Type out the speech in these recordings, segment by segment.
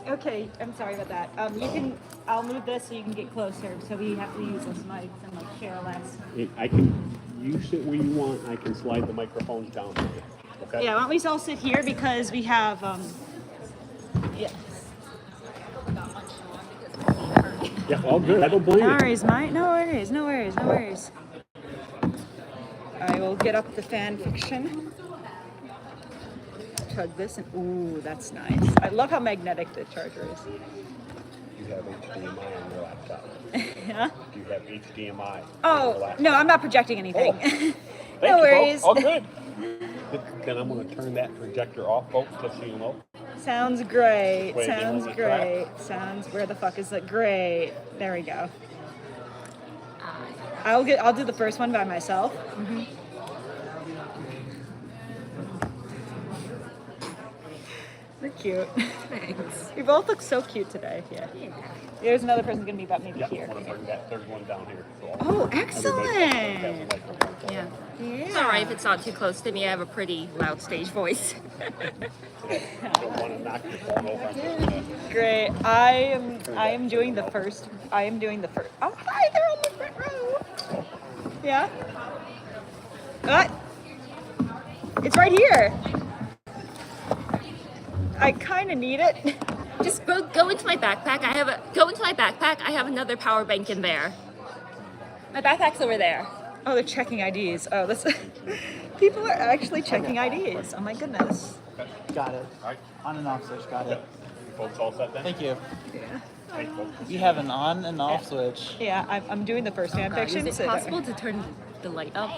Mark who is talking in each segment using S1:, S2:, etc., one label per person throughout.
S1: Okay, I'm sorry about that. I'll move this so you can get closer, so we have to use this mic and like share less.
S2: I can, you sit where you want, I can slide the microphones down for you, okay?
S1: Yeah, why don't we all sit here because we have, yeah.
S2: Yeah, all good, I don't blame
S1: No
S2: you.
S1: worries, Mike. No worries, no worries, no worries. I will get up the FanFiction. Plug this and ooh, that's nice. I love how magnetic the charger is.
S2: You have HDMI on your laptop.
S1: Yeah?
S2: You have HDMI on your
S1: Oh,
S2: laptop.
S1: no, I'm not projecting anything.
S2: Thank
S1: No
S2: you,
S1: worries.
S2: folks. All good. Then I'm going to turn that projector off, folks, just so you know.
S1: Sounds great.
S2: Wait,
S1: Sounds
S2: you want me to
S1: great. Sounds where the fuck is it? Great. There we go. I'll do the first one by myself. Mm-hmm. We're cute.
S3: Thanks.
S1: We both look so cute today. Yeah. There's another person gonna be about maybe
S2: Yeah,
S1: here.
S2: I want to bring that third one down here. So
S1: Oh,
S2: everybody
S1: excellent.
S2: has a microphone.
S3: Yeah.
S1: Yeah.
S3: It's alright if it's not too close to me. I have a pretty loud stage voice.
S2: I don't want to knock your phone over. I'm just gonna-
S1: Great. I am doing the first. Oh, hi, they're on the front row. Yeah. What? It's right here. I kind of need it.
S3: Just go into my backpack. I have another power bank in there. My backpack's over there.
S1: Oh, they're checking IDs. Oh, this. People are actually checking IDs. Oh my goodness.
S4: Got it.
S2: All right,
S4: On and off switch. Got it.
S2: you folks all set then?
S4: Thank you.
S1: Yeah.
S2: Thanks, folks.
S4: We have an on and off switch.
S1: Yeah, I'm doing the first fan
S3: God,
S1: fiction.
S3: is it
S1: so don't-
S3: possible to turn the light up?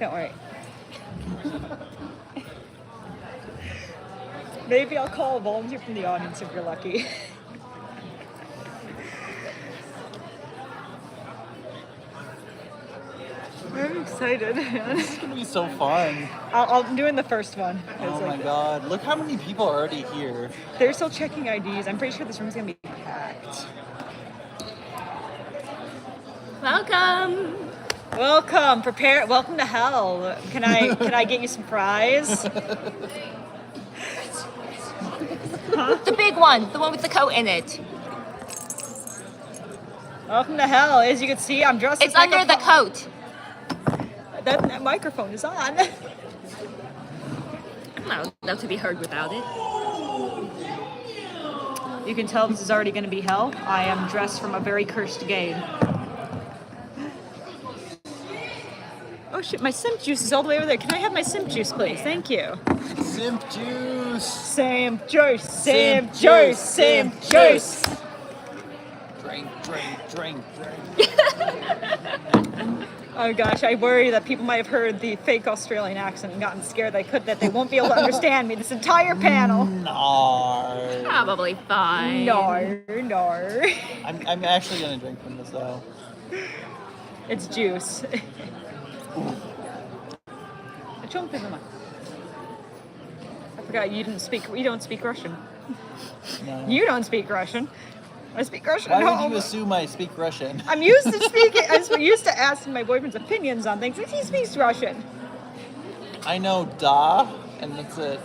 S1: Don't worry. Maybe I'll call a volunteer from the audience if you're lucky. I'm excited, man.
S4: It's gonna be so fun.
S1: I'm doing the first one. It's
S4: Oh my
S1: like-
S4: god. Look how many people are already here.
S1: They're still checking IDs. I'm pretty sure this room's gonna be packed.
S3: Welcome.
S1: Welcome, prepare. Welcome to hell. Can I get you some fries?
S3: The big one, the one with the coat in it.
S1: Welcome to hell. As you can see, I'm dressed.
S3: It's
S1: as like
S3: under
S1: a
S3: the coat.
S1: That microphone is on.
S3: I'm not allowed to be heard without it.
S1: You can tell this is already going to be hell. I am dressed from a very cursed game. Oh shit, my simp juice is all the way over there. Can I have my simp juice, please? Thank you.
S4: Simp juice.
S1: Simp juice,
S4: Simp
S1: simp juice,
S4: juice,
S1: simp
S4: simp
S1: juice.
S4: Drink.
S1: Oh gosh, I worry that people might have heard the fake Australian accent and gotten scared that they won't be able to understand me this entire panel.
S4: No.
S3: Probably fine.
S1: No.
S4: I'm actually gonna drink from this though.
S1: It's juice. I forgot you don't speak Russian.
S4: No.
S1: You don't speak Russian. I speak Russian
S4: Why
S1: at
S4: would
S1: home.
S4: you assume I speak Russian?
S1: I'm used to speaking. I'm used to asking my boyfriend's opinions on things. He speaks Russian.
S4: I know da, and that's it.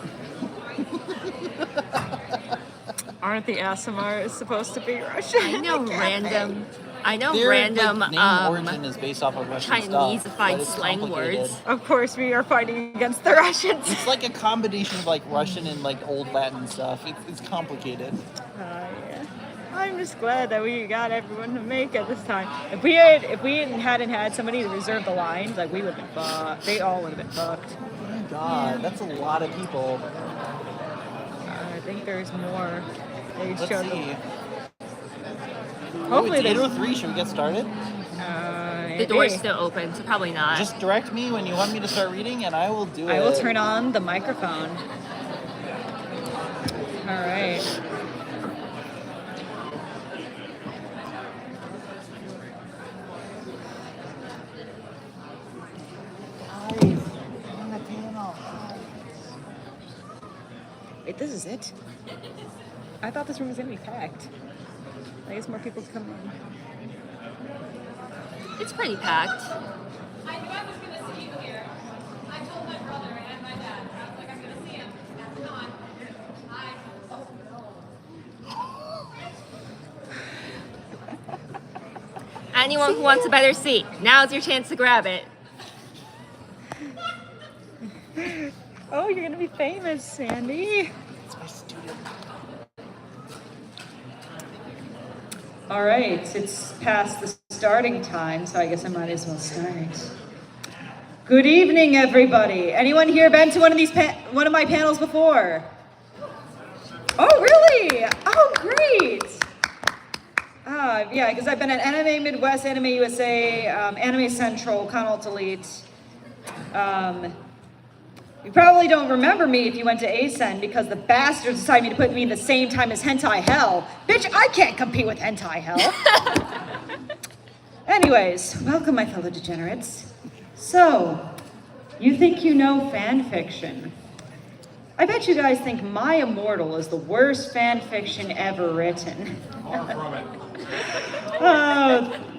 S1: Aren't the ASMR supposed to be Russian?
S3: I know random. I know
S4: Their
S3: random
S4: like, name origin is based off of Russian
S3: Chinese
S4: stuff,
S3: find
S4: but it's
S3: slang
S4: complicated.
S3: words.
S1: Of course, we are fighting against the Russians.
S4: It's like a combination of like Russian and like old Latin stuff. It's complicated.
S1: Yeah. I'm just glad that we got everyone to make it this time. If we hadn't had somebody to reserve the lines, like we would have been fucked. They all would have been fucked.
S4: Oh my god, that's a lot of people.
S1: I think there's more. They
S4: Let's
S1: showed
S4: see.
S1: Hopefully
S4: it's
S1: they.
S4: 8:03. Should we get started?
S3: The door's still open, so probably not.
S4: Just direct me when you want me to start reading, and I will do it.
S1: I will turn on the microphone. All right. Wait, this is it? I thought this room was gonna be packed. I guess more people come in.
S3: It's pretty packed.
S5: I knew I was going to see you here. I told my brother and my dad, I was like, I'm going to see him. And I'm not.
S3: Anyone who wants a better seat, now's your chance to grab it.
S1: Oh, you're gonna be famous, Sandy.
S4: It's my student.
S1: All right, it's past the starting time, so I guess I might as well start. Good evening, everybody. Anyone here been to one of my panels before? Oh, really? Oh, great. Yeah, because I've been at Anime Midwest, Anime USA, Anime Central, Con Alt Elite. You probably don't remember me if you went to ASEN because the bastards decided to put me in the same time as Hentai Hell. Bitch, I can't compete with Hentai Hell. Anyways, welcome my fellow degenerates. So, you think you know fan fiction? I bet you guys think My Immortal is the worst fan fiction ever written.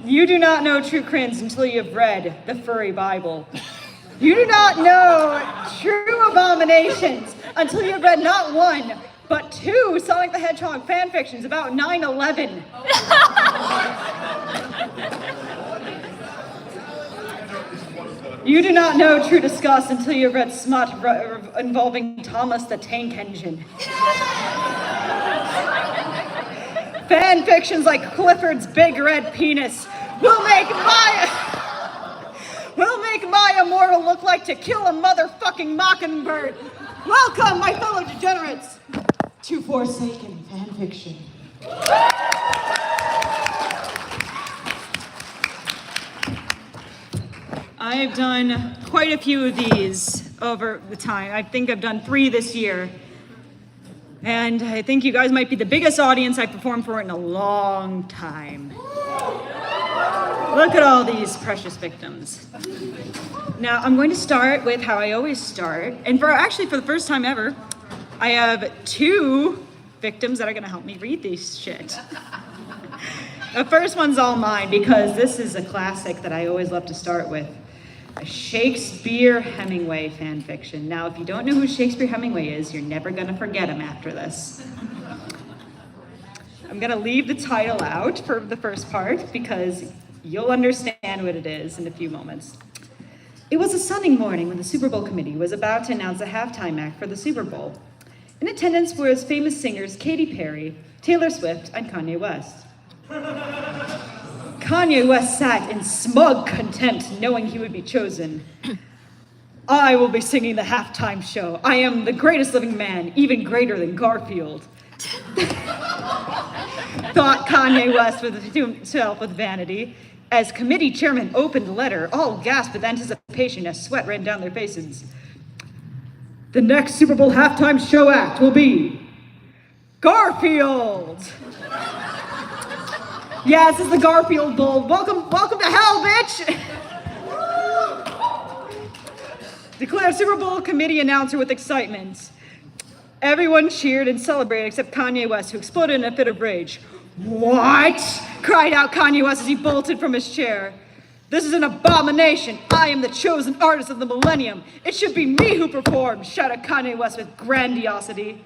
S1: You do not know true cringe until you have read the Furry Bible. You do not know true abominations until you have read not one, but two Sonic the Hedgehog fan fictions about 9/11. You do not know true disgust until you have read smut involving Thomas the Tank Engine. Fan fictions like Clifford's Big Red Penis will make my Immortal look like To Kill a Motherfucking Mockingbird. Welcome, my fellow degenerates, to Forsaken Fan Fiction. I've done quite a few of these over the time. I think I've done 3 this year. And I think you guys might be the biggest audience I've performed for in a long time. Look at all these precious victims. Now, I'm going to start with how I always start. And for the first time ever, I have 2 victims that are going to help me read this shit. The first one's all mine because this is a classic that I always love to start with. A Shakespeare Hemingway fan fiction. Now, if you don't know who Shakespeare Hemingway is, you're never gonna forget him after this. I'm gonna leave the title out for the first part because you'll understand what it is in a few moments. It was a sunny morning when the Super Bowl committee was about to announce the halftime act for the Super Bowl. In attendance were his famous singers Katy Perry, Taylor Swift, and Kanye West. Kanye West sat in smug contempt, knowing he would be chosen. I will be singing the halftime show. I am the greatest living man, even greater than Garfield. Thought Kanye West to himself with vanity. As committee chairman opened the letter, all gasped with anticipation as sweat ran down their faces. The next Super Bowl halftime show act will be Garfield. Yes, it's the Garfield Bowl. Welcome to hell, bitch! Declared Super Bowl committee announcer with excitement. Everyone cheered and celebrated except Kanye West, who exploded in a fit of rage. What? Cried out Kanye West as he bolted from his chair. This is an abomination. I am the chosen artist of the millennium. It should be me who performs, shouted Kanye West with grandiosity.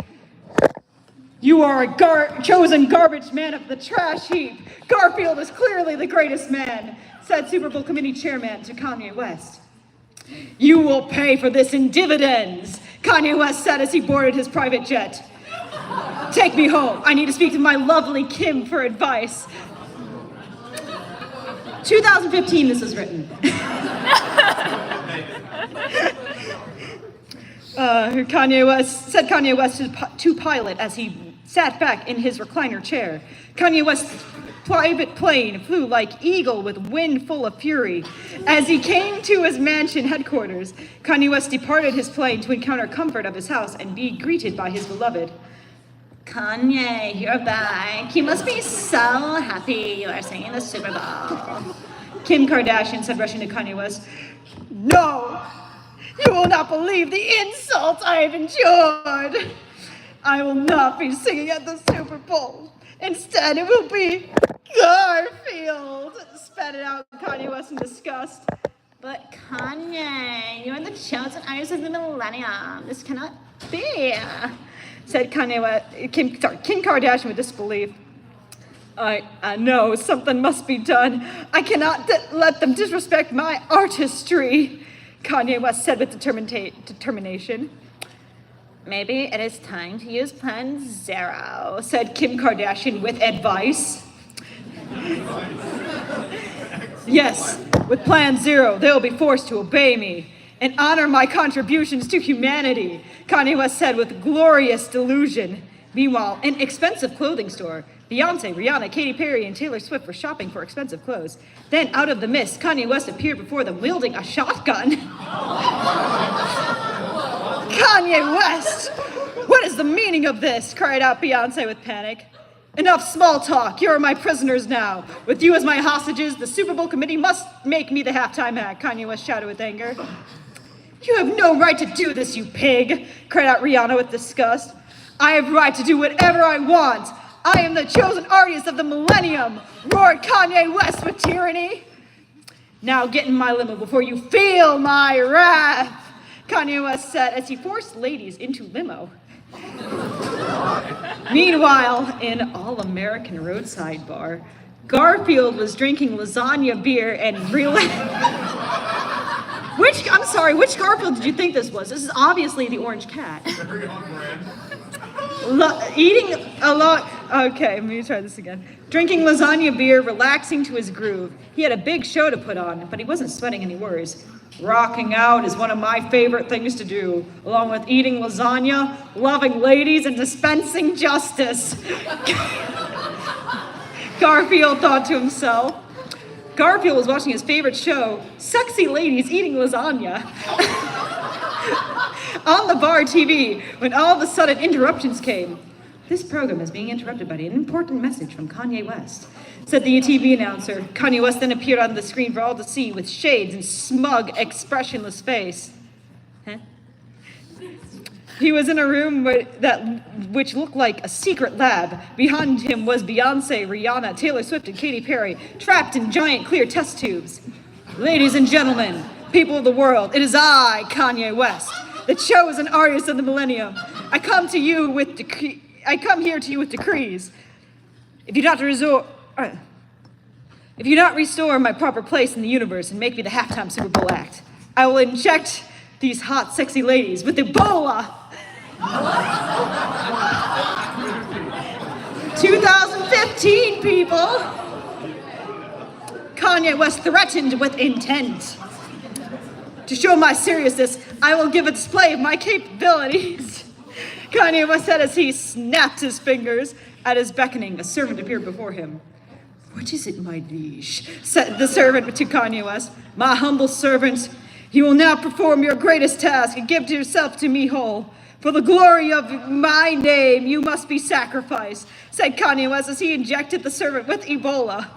S1: You are a chosen garbage man of the trash heap. Garfield is clearly the greatest man, said Super Bowl committee chairman to Kanye West. You will pay for this in dividends, Kanye West said as he boarded his private jet. Take me home. I need to speak to my lovely Kim for advice. 2015, this was written. Kanye West to pilot as he sat back in his recliner chair. Kanye West's private plane flew like eagle with wind full of fury. As he came to his mansion headquarters, Kanye West departed his plane to encounter comfort of his house and be greeted by his beloved. Kanye, you're back. You must be so happy you are singing the Super Bowl. Kim Kardashian said, rushing to Kanye West. No, you will not believe the insults I have endured. I will not be singing at the Super Bowl. Instead, it will be Garfield, spat it out Kanye West in disgust. But Kanye, you are the chosen artist of the millennium. This cannot be, said Kim Kardashian with disbelief. I know something must be done. I cannot let them disrespect my artistry, Kanye West said with determination. Maybe it is time to use Plan Zero, said Kim Kardashian with advice. Yes, with Plan Zero, they'll be forced to obey me and honor my contributions to humanity, Kanye West said with glorious delusion. Meanwhile, in an expensive clothing store, Beyonce, Rihanna, Katy Perry, and Taylor Swift were shopping for expensive clothes. Then, out of the mist, Kanye West appeared before them wielding a shotgun. Kanye West! What is the meaning of this? Cried out Beyonce with panic. Enough small talk. You are my prisoners now. With you as my hostages, the Super Bowl committee must make me the halftime act, Kanye West shouted with anger. You have no right to do this, you pig, cried out Rihanna with disgust. I have right to do whatever I want. I am the chosen artist of the millennium, roared Kanye West with tyranny. Now get in my limo before you feel my wrath, Kanye West said as he forced ladies into limo. Meanwhile, in All-American Roadside Bar, Garfield was drinking lasagna beer and which Garfield did you think this was? This is obviously the orange cat.
S5: Very on brand.
S1: Eating a lot. Okay, let me try this again. Drinking lasagna beer, relaxing to his groove. He had a big show to put on, but he wasn't sweating any worries. Rocking out is one of my favorite things to do, along with eating lasagna, loving ladies, and dispensing justice. Garfield thought to himself. Garfield was watching his favorite show, Sexy Ladies Eating Lasagna, on the bar TV, when all of a sudden interruptions came. This program is being interrupted by an important message from Kanye West, said the TV announcer. Kanye West then appeared on the screen for all to see with shades and smug, expressionless face. Huh? He was in a room which looked like a secret lab. Behind him was Beyonce, Rihanna, Taylor Swift, and Katy Perry, trapped in giant clear test tubes. Ladies and gentlemen, people of the world, it is I, Kanye West, the chosen artist of the millennium. I come here to you with decrees. If you do not restore my proper place in the universe and make me the halftime Super Bowl act, I will inject these hot, sexy ladies with Ebola. 2015, people. Kanye West threatened with intent. To show my seriousness, I will give a display of my capabilities. Kanye West said as he snapped his fingers. At his beckoning, a servant appeared before him. What is it, my liege? Said the servant to Kanye West. My humble servant, you will now perform your greatest task and give yourself to me whole. For the glory of my name, you must be sacrificed, said Kanye West as he injected the servant with Ebola.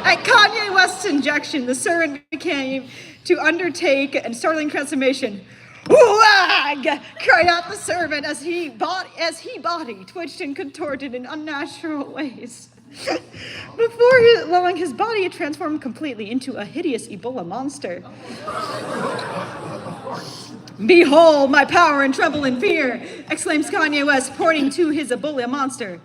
S1: At Kanye West's injection, the servant began to undertake a startling transformation. Wag! Cried out the servant as he body twitched and contorted in unnatural ways. Before allowing his body to transform completely into a hideous Ebola monster. Behold my power and tremble in fear, exclaims Kanye West, pointing to his Ebola monster.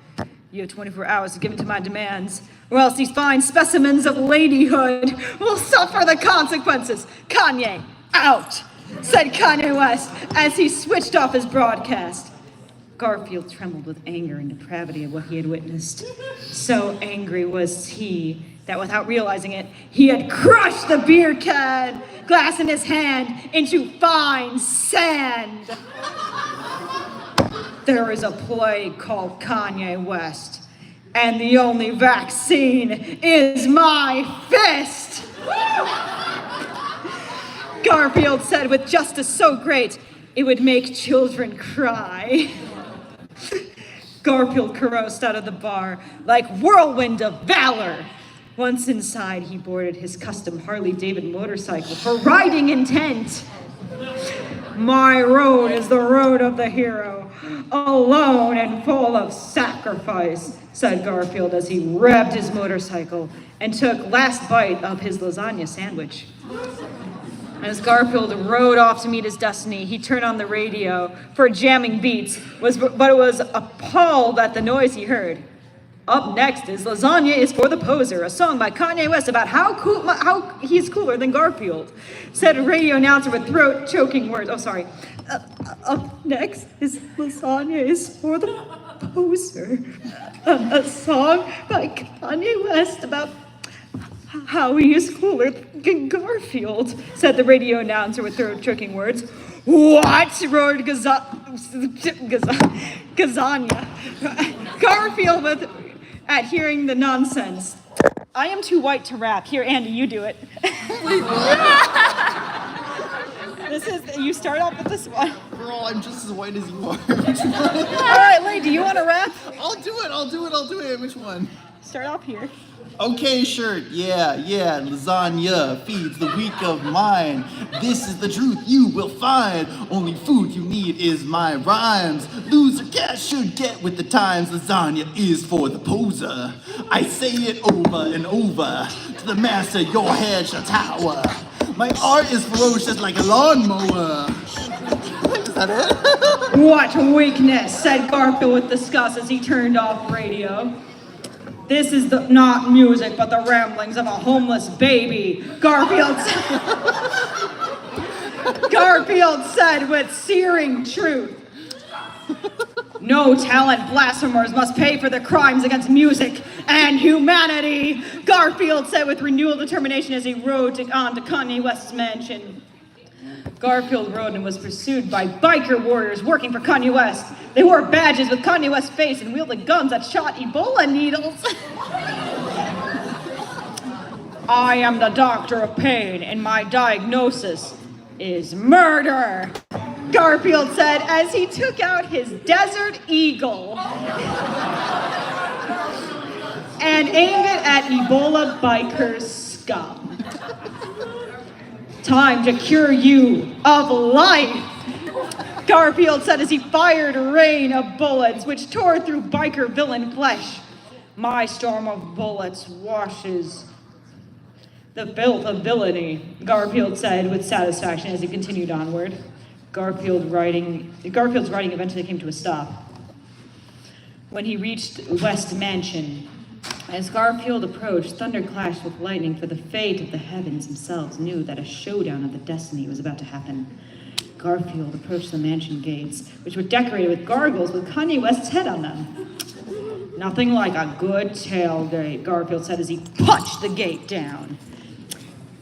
S1: You have 24 hours to give in to my demands, or else these fine specimens of ladyhood will suffer the consequences. Kanye, out, said Kanye West as he switched off his broadcast. Garfield trembled with anger and depravity of what he had witnessed. So angry was he that without realizing it, he had crushed the beer can glass in his hand into fine sand. There is a plague called Kanye West, and the only vaccine is my fist. Garfield said with justice so great, it would make children cry. Garfield caroused out of the bar like whirlwind of valor. Once inside, he boarded his custom Harley-Davidson motorcycle for riding intent. My road is the road of the hero, alone and full of sacrifice, said Garfield as he revved his motorcycle and took last bite of his lasagna sandwich. As Garfield rode off to meet his destiny, he turned on the radio for jamming beats, but it was appalled at the noise he heard. Up next is Lasagna is for the Poser, a song by Kanye West about how he's cooler than Garfield, said a radio announcer with throat-choking words. Oh, sorry. Up next is Lasagna is for the Poser, a song by Kanye West about how he is cooler than Garfield, said the radio announcer with throat-choking words. What? Roared Gazania. Garfield at hearing the nonsense. I am too white to rap. Here, Andy, you do it. You start off with this one.
S4: Girl, I'm just as white as you are.
S1: All right, Lee, do you want to rap?
S4: I'll do it. Which one?
S1: Start off here.
S4: Okay, sure. Yeah. Lasagna feeds the weak of mind. This is the truth you will find. Only food you need is my rhymes. Loser cat should get with the times. Lasagna is for the poser. I say it over and over. To the master, your head shall tower. My art is ferocious like a lawnmower. Is that it?
S1: What weakness, said Garfield with disgust as he turned off radio. This is not music, but the ramblings of a homeless baby, Garfield said with searing truth. No talent blasphemers must pay for their crimes against music and humanity, Garfield said with renewed determination as he rode on to Kanye West's mansion. Garfield rode and was pursued by biker warriors working for Kanye West. They wore badges with Kanye West's face and wielded guns that shot Ebola needles. I am the doctor of pain, and my diagnosis is murder, Garfield said as he took out his Desert Eagle and aimed it at Ebola biker scum. Time to cure you of life, Garfield said as he fired a rain of bullets which tore through biker villain flesh. My storm of bullets washes the filth of villainy, Garfield said with satisfaction as he continued onward. Garfield's writing eventually came to a stop when he reached West Mansion. As Garfield approached, thunder clashed with lightning, for the fate of the heavens themselves knew that a showdown of the destiny was about to happen. Garfield approached the mansion gates, which were decorated with gargoyles with Kanye West's head on them. Nothing like a good tailgate, Garfield said as he punched the gate down.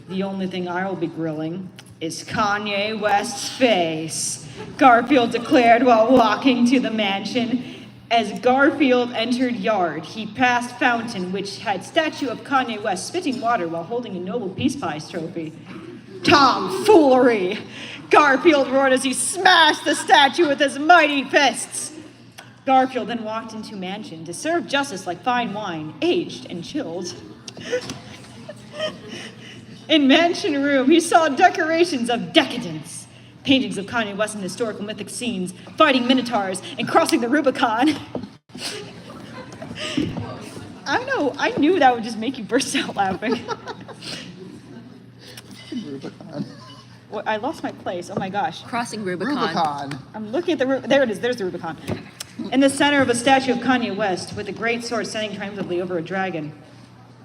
S1: The only thing I will be grilling is Kanye West's face, Garfield declared while walking to the mansion. As Garfield entered yard, he passed fountain, which had statue of Kanye West spitting water while holding a Nobel Peace Prize trophy. Tomfoolery! Garfield roared as he smashed the statue with his mighty fists. Garfield then walked into mansion to serve justice like fine wine, aged and chilled. In mansion room, he saw decorations of decadence. Paintings of Kanye West in historical mythic scenes, fighting minotaurs, and crossing the Rubicon. I knew that would just make you burst out laughing.
S4: Rubicon.
S1: Well, I lost my place, oh my gosh.
S3: Crossing Rubicon.
S1: I'm looking at there it is, there's the Rubicon. In the center of a statue of Kanye West, with a great sword standing triumphantly over a dragon.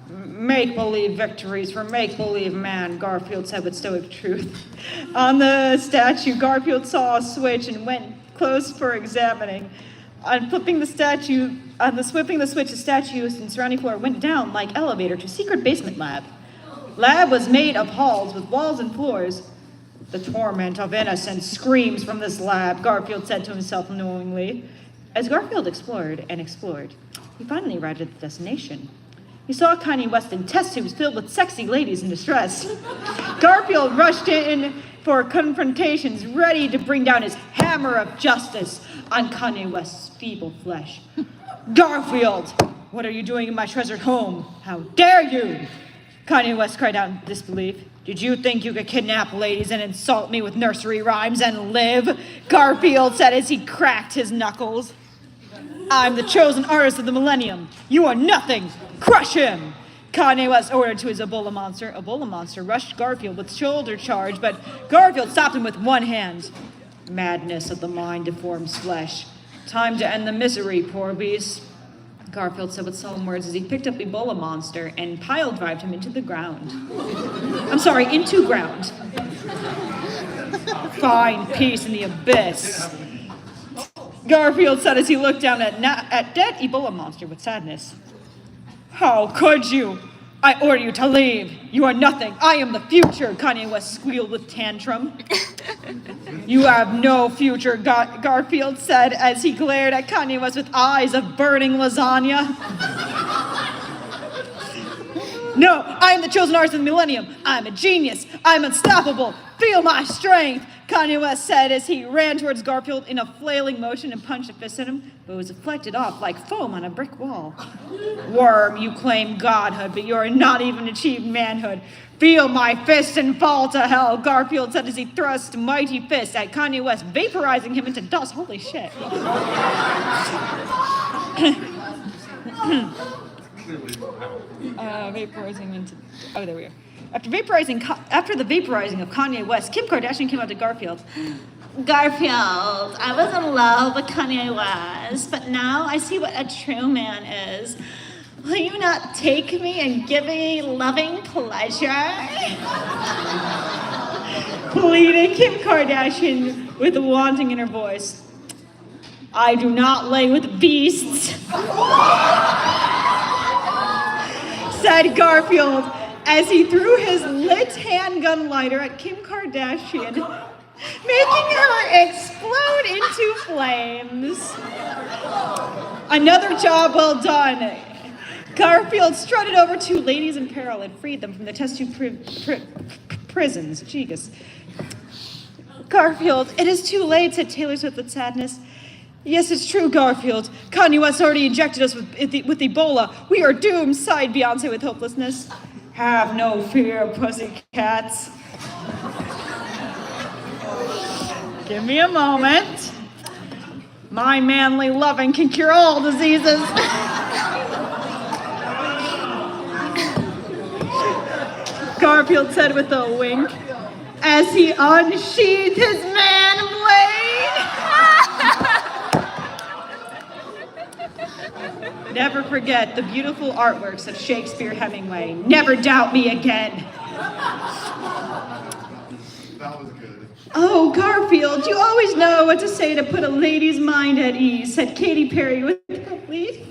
S1: Make-believe victories for make-believe man, Garfield said with stoic truth. On the statue, Garfield saw a switch and went close for examining. On flipping the switch, the statue and surrounding floor went down like elevator to secret basement lab. Lab was made of halls with walls and floors. The torment of innocence screams from this lab, Garfield said to himself knowingly. As Garfield explored and explored, he finally arrived at the destination. He saw Kanye West in test tubes filled with sexy ladies in distress. Garfield rushed in for confrontations, ready to bring down his hammer of justice on Kanye West's feeble flesh. Garfield, what are you doing in my treasured home? How dare you? Kanye West cried out in disbelief. Did you think you could kidnap ladies and insult me with nursery rhymes and live? Garfield said as he cracked his knuckles. I'm the chosen artist of the millennium. You are nothing. Crush him! Kanye West ordered to his Ebola monster. Ebola monster rushed Garfield with shoulder charge, but Garfield stopped him with one hand. Madness of the mind deforms flesh. Time to end the misery, poor beast. Garfield said with solemn words as he picked up Ebola Monster and pile-drived him into the ground. I'm sorry, into ground. Find peace in the abyss. Garfield said as he looked down at dead Ebola Monster with sadness. How could you? I order you to leave. You are nothing. I am the future, Kanye West squealed with tantrum. You have no future, Garfield said as he glared at Kanye West with eyes of burning lasagna. No, I am the chosen artist of the millennium. I'm a genius. I'm unstoppable. Feel my strength, Kanye West said as he ran towards Garfield in a flailing motion and punched a fist at him, but it was deflected off like foam on a brick wall. Worm, you claim godhood, but you are not even achieved manhood. Feel my fist and fall to hell, Garfield said as he thrust mighty fists at Kanye West, vaporizing him into dust. Holy shit. Vaporizing into... Oh, there we are. After the vaporizing of Kanye West, Kim Kardashian came out to Garfield. Garfield, I was in love with Kanye West, but now I see what a true man is. Will you not take me and give me loving pleasure? Pleaded Kim Kardashian with a wanting in her voice. I do not lay with beasts, said Garfield as he threw his lit handgun lighter at Kim Kardashian, making her explode into flames. Another job well done. Garfield strutted over to ladies in peril and freed them from the test tube prisons. Jeez. Garfield, it is too late, said Taylor Swift with sadness. Yes, it's true, Garfield. Kanye West already injected us with Ebola. We are doomed, sighed Beyonce with hopelessness. Have no fear, pussycats. Give me a moment. My manly loving can cure all diseases. Garfield said with a wink as he unsheathed his man blade. Never forget the beautiful artworks of Shakespeare Hemingway. Never doubt me again.
S4: That was good.
S1: Oh, Garfield, you always know what to say to put a lady's mind at ease, said Katy Perry with relief.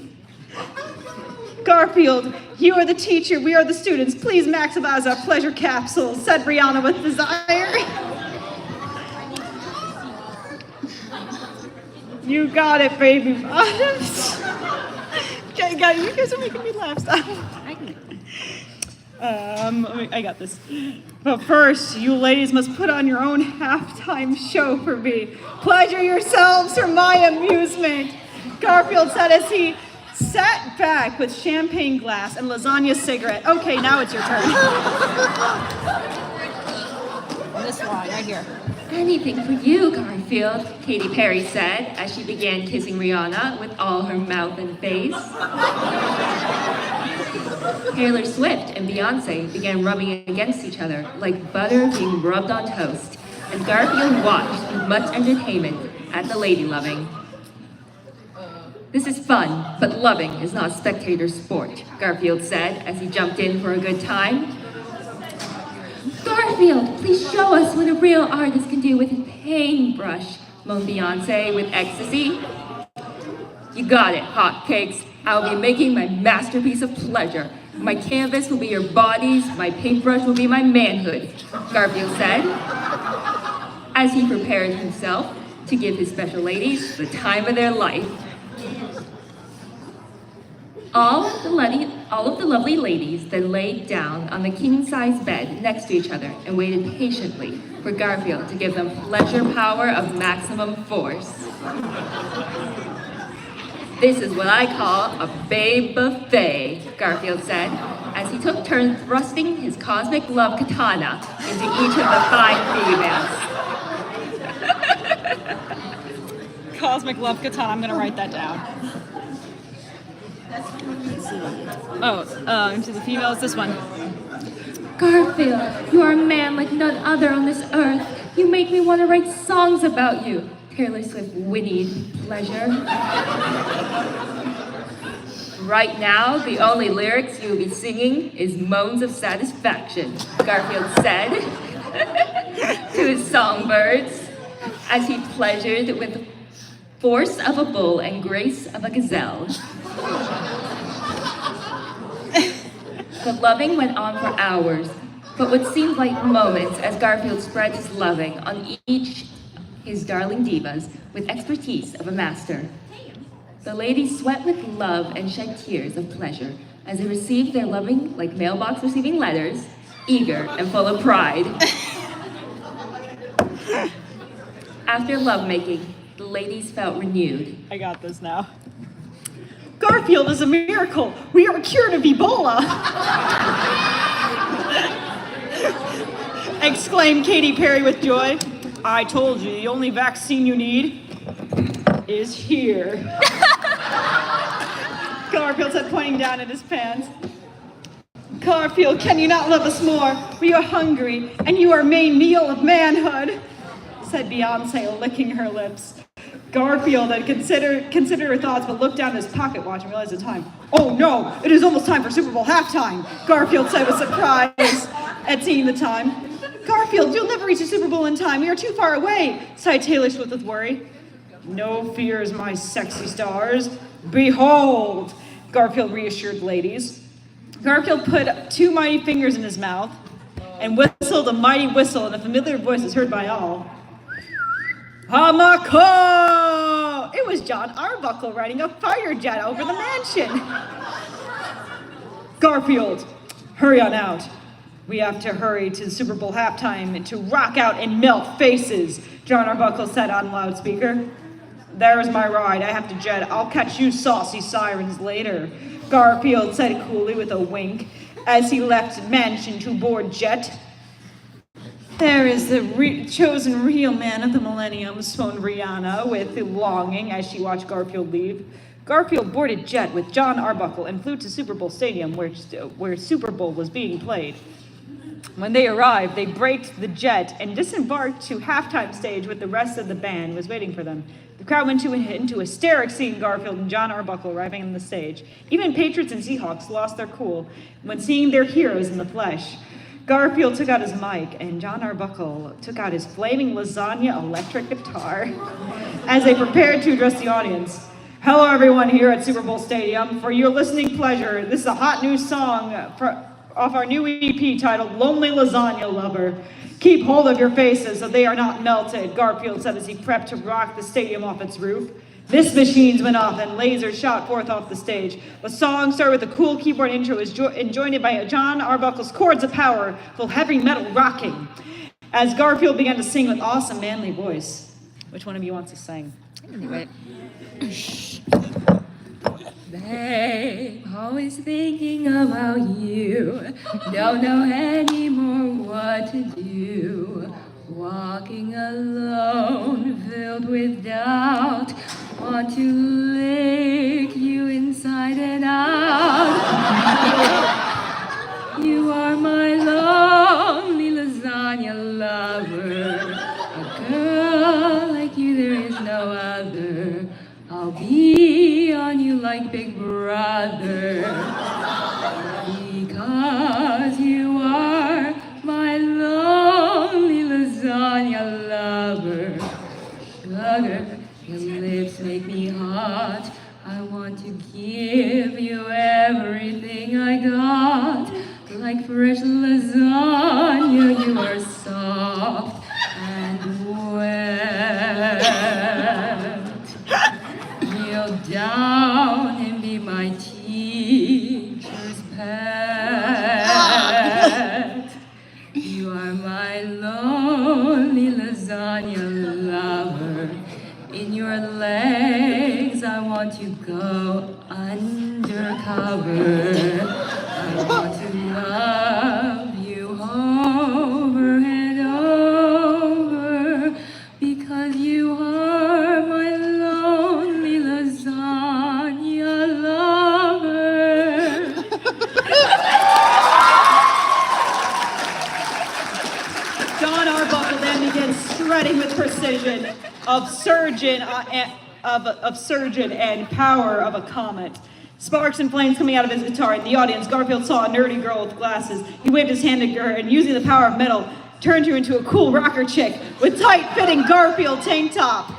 S1: Garfield, you are the teacher, we are the students. Please maximize our pleasure capsules, said Rihanna with desire. You got it, baby bottoms. Okay, guys, you guys are making me laugh. Stop. I got this. But first, you ladies must put on your own halftime show for me. Pleasure yourselves for my amusement, Garfield said as he sat back with champagne glass and lasagna cigarette. Okay, now it's your turn. This line right here.
S3: Anything for you, Garfield, Katy Perry said as she began kissing Rihanna with all her mouth and face. Taylor Swift and Beyonce began rubbing against each other like butter being rubbed on toast, and Garfield watched with much entertainment at the lady loving. This is fun, but loving is not spectator sport, Garfield said as he jumped in for a good time. Garfield, please show us what a real artist can do with a paintbrush, moaned Beyonce with ecstasy. You got it, hotcakes. I'll be making my masterpiece of pleasure. My canvas will be your bodies, my paintbrush will be my manhood, Garfield said, as he prepared himself to give his special ladies the time of their life. All of the lovely ladies then laid down on the king-size bed next to each other and waited patiently for Garfield to give them pleasure power of maximum force. This is what I call a babe buffet, Garfield said, as he took turns thrusting his cosmic love katana into each of the 5 females.
S1: Cosmic love katana, I'm gonna write that down. Into the females, this one.
S3: Garfield, you are a man like none other on this earth. You make me want to write songs about you. Taylor Swift whinnied pleasure. Right now, the only lyrics you'll be singing is moans of satisfaction, Garfield said to his songbirds as he pleasured with the force of a bull and grace of a gazelle. The loving went on for hours, but what seemed like moments as Garfield spread his loving on each his darling divas with expertise of a master. The ladies sweat with love and shed tears of pleasure as they received their loving like mailbox receiving letters, eager and full of pride. After lovemaking, the ladies felt renewed.
S1: I got this now. Garfield is a miracle. We are cured of Ebola. Exclaimed Katy Perry with joy. I told you, the only vaccine you need is here. Garfield said, pointing down at his pants. Garfield, can you not love us more? We are hungry, and you are main meal of manhood, said Beyonce, licking her lips. Garfield had considered her thoughts, but looked down at his pocket watch and realized the time. Oh no, it is almost time for Super Bowl halftime, Garfield said with surprise at seeing the time. Garfield, you'll never reach the Super Bowl in time. We are too far away, sighed Taylor Swift with worry. No fears, my sexy stars. Behold, Garfield reassured the ladies. Garfield put 2 mighty fingers in his mouth and whistled a mighty whistle in a familiar voice that's heard by all. Hamako! It was John Arbuckle riding a fighter jet over the mansion. Garfield, hurry on out. We have to hurry to the Super Bowl halftime and to rock out and melt faces, John Arbuckle said on loudspeaker. There's my ride. I have to jet. I'll catch you saucy sirens later, Garfield said coolly with a wink as he left mansion to board jet. There is the chosen real man of the millennium, moaned Rihanna with longing as she watched Garfield leave. Garfield boarded jet with John Arbuckle and flew to Super Bowl Stadium where Super Bowl was being played. When they arrived, they braked the jet and disembarked to halftime stage with the rest of the band was waiting for them. The crowd went into hysterics seeing Garfield and John Arbuckle arriving on the stage. Even Patriots and Seahawks lost their cool when seeing their heroes in the flesh. Garfield took out his mic, and John Arbuckle took out his flaming lasagna electric guitar as they prepared to address the audience. Hello, everyone here at Super Bowl Stadium. For your listening pleasure, this is a hot new song off our new EP titled Lonely Lasagna Lover. Keep hold of your faces so they are not melted, Garfield said as he prepped to rock the stadium off its roof. This machines went off and lasers shot forth off the stage. The song started with a cool keyboard intro and joined by John Arbuckle's chords of power, full heavy metal rocking, as Garfield began to sing with awesome manly voice. Which one of you wants to sing?
S3: Anyway. Babe, always thinking about you. Don't know anymore what to do. Walking alone, filled with doubt. Want to lick you inside and out. You are my lonely lasagna lover. A girl like you, there is no other. I'll be on you like Big Brother. Because you are my lonely lasagna lover. Sugar, your lips make me hot. I want to give you everything I got. Like fresh lasagna, you are soft and wet. Kneel down and be my teacher's pet. You are my lonely lasagna lover. In your legs, I want to go undercover. I want to love you over and over because you are my lonely lasagna lover.
S1: John Arbuckle then begins shredding with precision of surgeon and power of a comet. Sparks and flames coming out of his guitar. In the audience, Garfield saw a nerdy girl with glasses. He waved his hand at her and, using the power of metal, turned her into a cool rocker chick with tight-fitting Garfield tank top.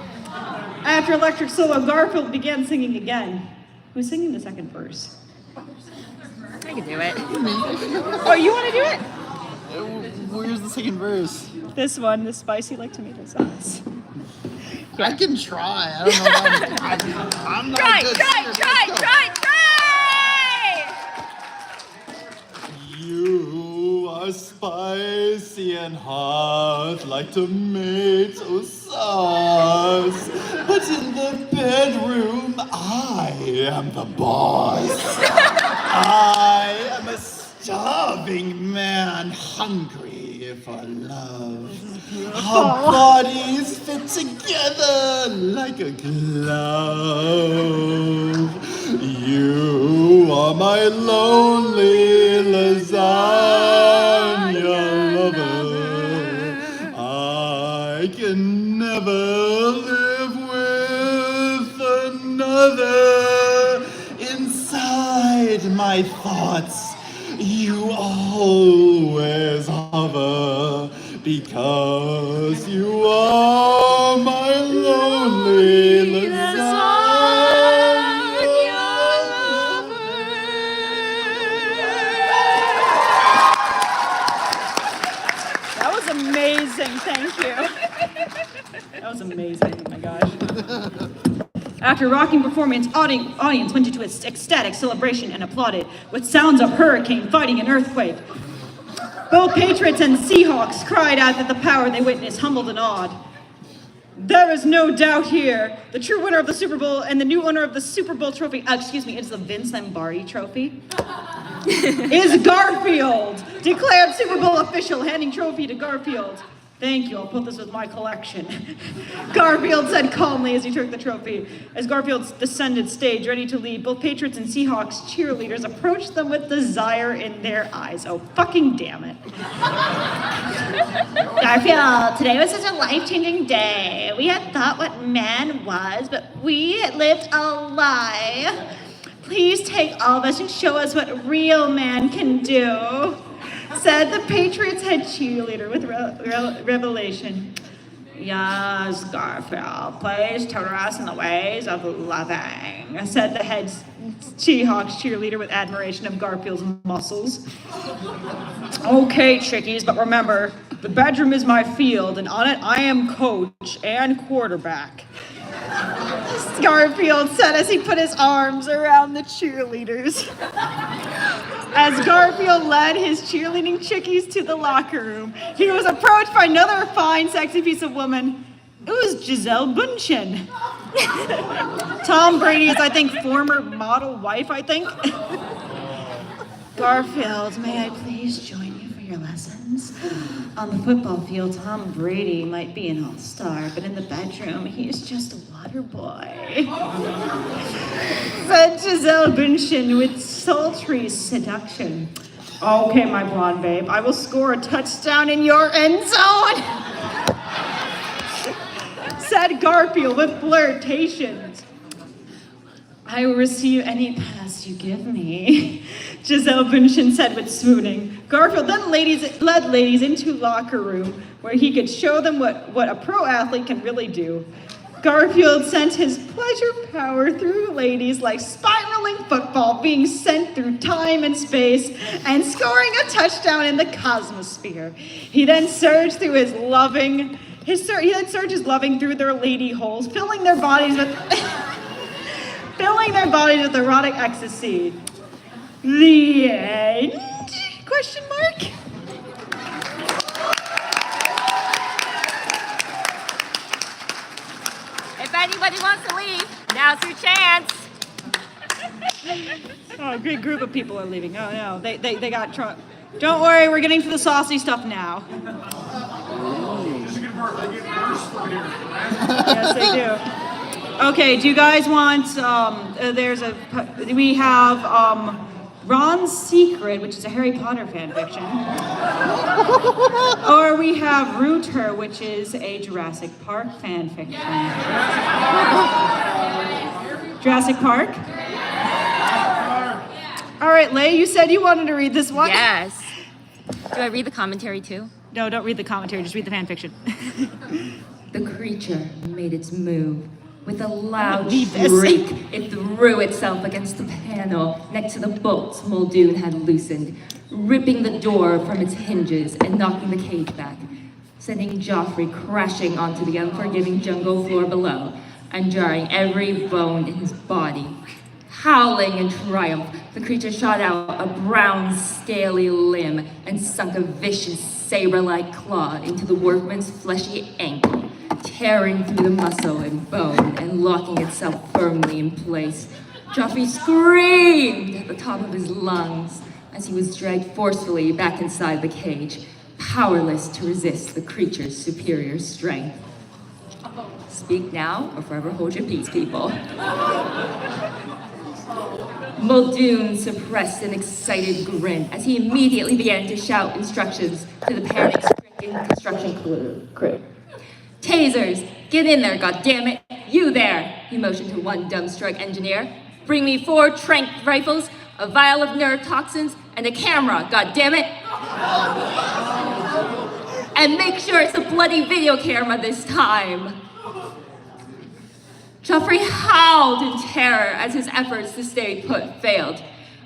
S1: After electric solo, Garfield began singing again. Who's singing the second verse?
S3: I can do it.
S1: Oh, you want to do it?
S4: Where's the second verse?
S1: This one, the spicy like tomato sauce.
S4: I can try. I don't know if I'm not
S3: Try,
S4: a good
S3: try,
S4: singer.
S3: try, try, try!
S4: You are spicy and hot like tomato sauce. But in the bedroom, I am the boss. I am a starving man hungry for love. Our bodies fit together like a glove. You are my lonely lasagna lover. I can never live with another. Inside my thoughts, you always hover. Because you are my lonely lasagna lover.
S1: That was amazing, thank you. That was amazing, oh my gosh. After a rocking performance, audience went into ecstatic celebration and applauded, with sounds of hurricane fighting an earthquake. Both Patriots and Seahawks cried out at the power they witnessed, humbled and awed. There is no doubt here, the true winner of the Super Bowl and the new owner of the Super Bowl trophy, it's the Vince Lombardi trophy, is Garfield, declared Super Bowl official, handing trophy to Garfield. Thank you, I'll put this with my collection. Garfield said calmly as he took the trophy. As Garfield descended stage, ready to leave, both Patriots and Seahawks cheerleaders approached them with desire in their eyes. Oh, fucking damn it. Garfield, today was such a life-changing day. We had thought what man was, but we lived a lie. Please take all of us and show us what real man can do, said the Patriots head cheerleader with revelation. Yes, Garfield, please tutor us in the ways of loving, said the head Seahawks cheerleader with admiration of Garfield's muscles. Okay, chickies, but remember, the bedroom is my field, and on it I am coach and quarterback, Garfield said as he put his arms around the cheerleaders. As Garfield led his cheerleading chickies to the locker room, he was approached by another fine, sexy piece of woman. It was Giselle Bundchen. Tom Brady's, I think, former model wife, I think. Garfield, may I please join you for your lessons? On the football field, Tom Brady might be an all-star, but in the bedroom, he's just a water boy. Said Giselle Bundchen with sultry seduction. Okay, my blonde babe, I will score a touchdown in your end zone, said Garfield with flirtations. I will receive any pass you give me, Giselle Bundchen said with swooning. Garfield then led ladies into locker room where he could show them what a pro athlete can really do. Garfield sent his pleasure power through ladies like spiraling football being sent through time and space and scoring a touchdown in the cosmosphere. He then surged his loving through their lady holes, filling their bodies with erotic ecstasy. The end? Question mark?
S3: If anybody wants to leave, now's your chance.
S1: Oh, a great group of people are leaving. Oh no, they got Trump. Don't worry, we're getting to the saucy stuff now. Yes, they do. Okay, do you guys want, we have Ron's Secret, which is a Harry Potter fanfiction. Or we have Rooter, which is a Jurassic Park fanfiction. Jurassic Park? All right, Leigh, you said you wanted to read this one.
S3: Yes. Do I read the commentary too?
S1: No, don't read the commentary, just read the fan fiction.
S3: The creature made its move. With a loud
S1: Read this.
S3: shriek, it threw itself against the panel next to the bolts Muldoon had loosened, ripping the door from its hinges and knocking the cage back, sending Joffrey crashing onto the unforgiving jungle floor below and jarring every bone in his body. Howling in triumph, the creature shot out a brown, scaly limb and sunk a vicious, saber-like claw into the workman's fleshy ankle, tearing through the muscle and bone and locking itself firmly in place. Joffrey screamed at the top of his lungs as he was dragged forcefully back inside the cage, powerless to resist the creature's superior strength. Speak now or forever hold your peace, people. Muldoon suppressed an excited grin as he immediately began to shout instructions to the panic-stricken construction crew. Tasers, get in there, goddammit! You there! He motioned to one dumbstruck engineer. Bring me 4 trank rifles, a vial of neurotoxins, and a camera, goddammit! And make sure it's a bloody video camera this time! Joffrey howled in terror as his efforts to stay put failed.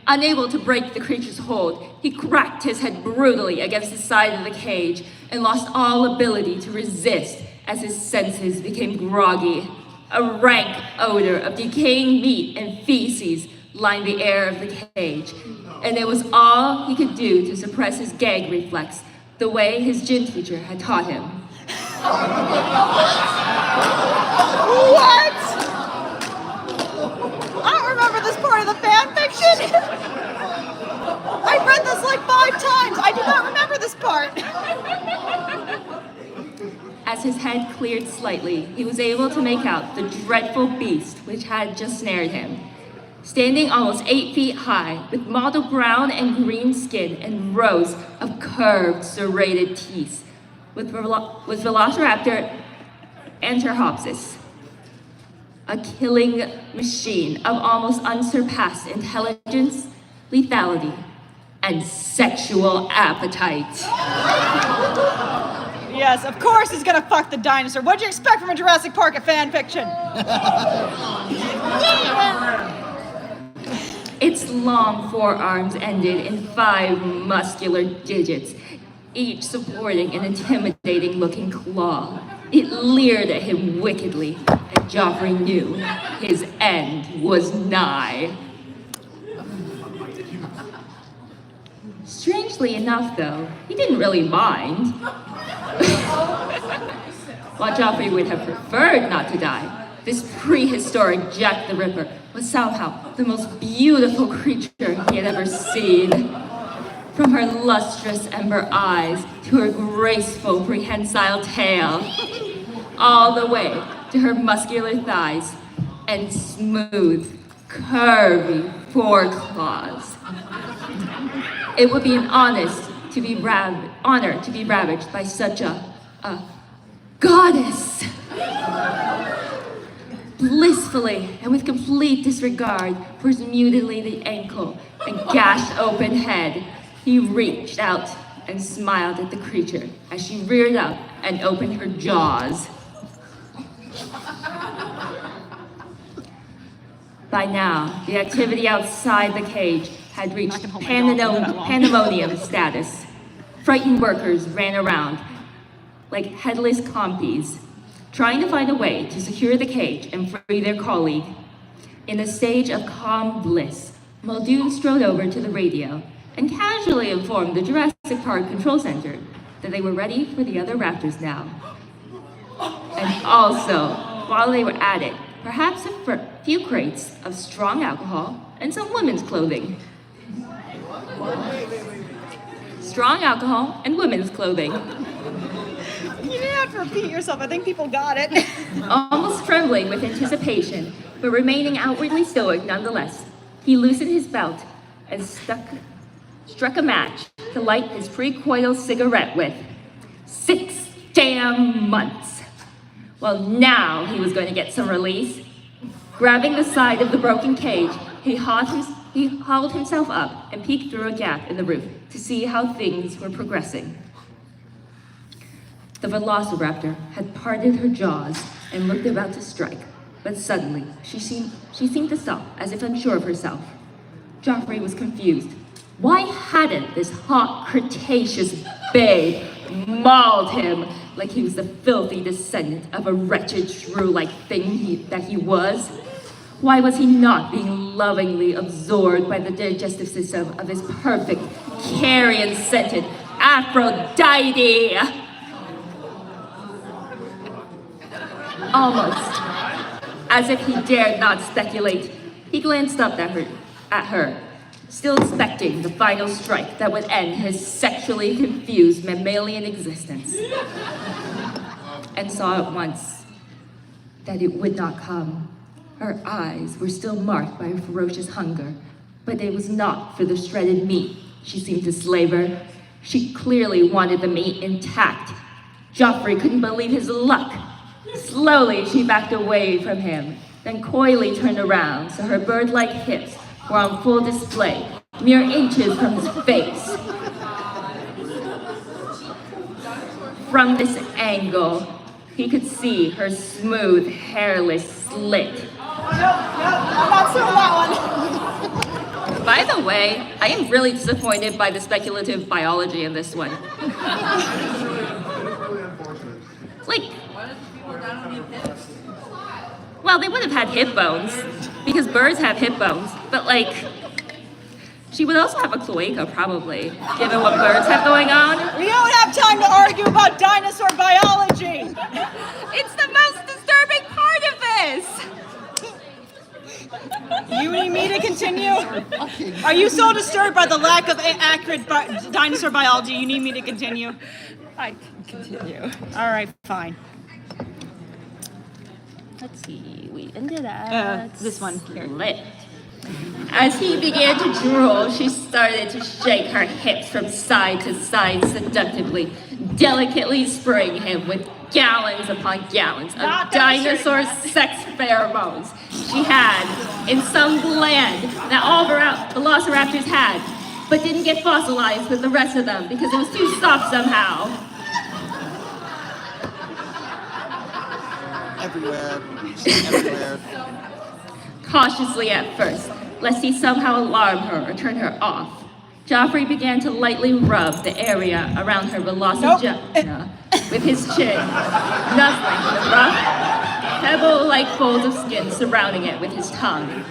S3: Unable to break the creature's hold, he cracked his head brutally against the side of the cage and lost all ability to resist as his senses became groggy. A rank odor of decaying meat and feces lined the air of the cage, and it was all he could do to suppress his gag reflex, the way his gym teacher had taught him.
S1: What? I don't remember this part of the fan fiction. I've read this like 5 times. I do not remember this part.
S3: As his head cleared slightly, he was able to make out the dreadful beast which had just snared him. Standing almost 8 feet high, with mottled brown and green skin and rows of curved, serrated teeth, was Velociraptor Anterhopsis, a killing machine of almost unsurpassed intelligence, lethality, and sexual appetite.
S1: Yes, of course he's gonna fuck the dinosaur. What'd you expect from a Jurassic Park fan fiction?
S3: Its long forearms ended in 5 muscular digits, each supporting an intimidating-looking claw. It leered at him wickedly, and Joffrey knew his end was nigh. Strangely enough, though, he didn't really mind. While Joffrey would have preferred not to die, this prehistoric Jack the Ripper was somehow the most beautiful creature he had ever seen. From her lustrous ember eyes to her graceful prehensile tail, all the way to her muscular thighs and smooth, curvy foreclaws. It would be an honor to be ravaged by such a goddess. Blissfully and with complete disregard for his mutilated ankle and gashed open head, he reached out and smiled at the creature as she reared up and opened her jaws. By now, the activity outside the cage had reached pandemonium status. Frightened workers ran around like headless compies, trying to find a way to secure the cage and free their colleague. In a stage of calm bliss, Muldoon strode over to the radio and casually informed the Jurassic Park Control Center that they were ready for the other raptors now. And also, while they were at it, perhaps a few crates of strong alcohol and some women's clothing. Strong alcohol and women's clothing.
S1: You didn't have to repeat yourself. I think people got it.
S3: Almost trembling with anticipation, but remaining outwardly stoic nonetheless, he loosened his belt and struck a match to light his precoital cigarette with. 6 damn months. Well, now he was going to get some release. Grabbing the side of the broken cage, he hauled himself up and peeked through a gap in the roof to see how things were progressing. The velociraptor had parted her jaws and looked about to strike, but suddenly she seemed to stop, as if unsure of herself. Joffrey was confused. Why hadn't this hot Cretaceous babe mauled him like he was the filthy descendant of a wretched shrew-like thing that he was? Why was he not being lovingly absorbed by the digestive system of his perfect, carrion-scented Aphrodite? Almost as if he dared not speculate, he glanced up at her, still expecting the final strike that would end his sexually confused mammalian existence. And saw at once that it would not come. Her eyes were still marked by a ferocious hunger, but it was not for the shredded meat she seemed to slaver. She clearly wanted the meat intact. Joffrey couldn't believe his luck. Slowly, she backed away from him, then coyly turned around so her bird-like hips were on full display, mere inches from his face. From this angle, he could see her smooth, hairless slit.
S1: I'm not seeing that one.
S3: By the way, I am really disappointed by the speculative biology in this one. Like, well, they would have had hip bones, because birds have hip bones, but like, she would also have a cloaca, probably, given what birds have going on.
S1: We don't have time to argue about dinosaur biology.
S3: It's the most disturbing part of this!
S1: You need me to continue? Are you so disturbed by the lack of accurate dinosaur biology you need me to continue?
S3: I can continue.
S1: All right, fine.
S3: Let's see, we ended at...
S1: This one here.
S3: Slit. As he began to drool, she started to shake her hips from side to side seductively, delicately spraying him with gallons upon gallons of dinosaur sex pheromones she had in some gland that all velociraptors had, but didn't get fossilized with the rest of them because it was too soft somehow.
S4: Everywhere. Everywhere.
S3: Cautiously at first, lest he somehow alarm her or turn her off, Joffrey began to lightly rub the area around her velociraptor with his chin, nuzzling the rough, pebble-like folds of skin surrounding it with his tongue.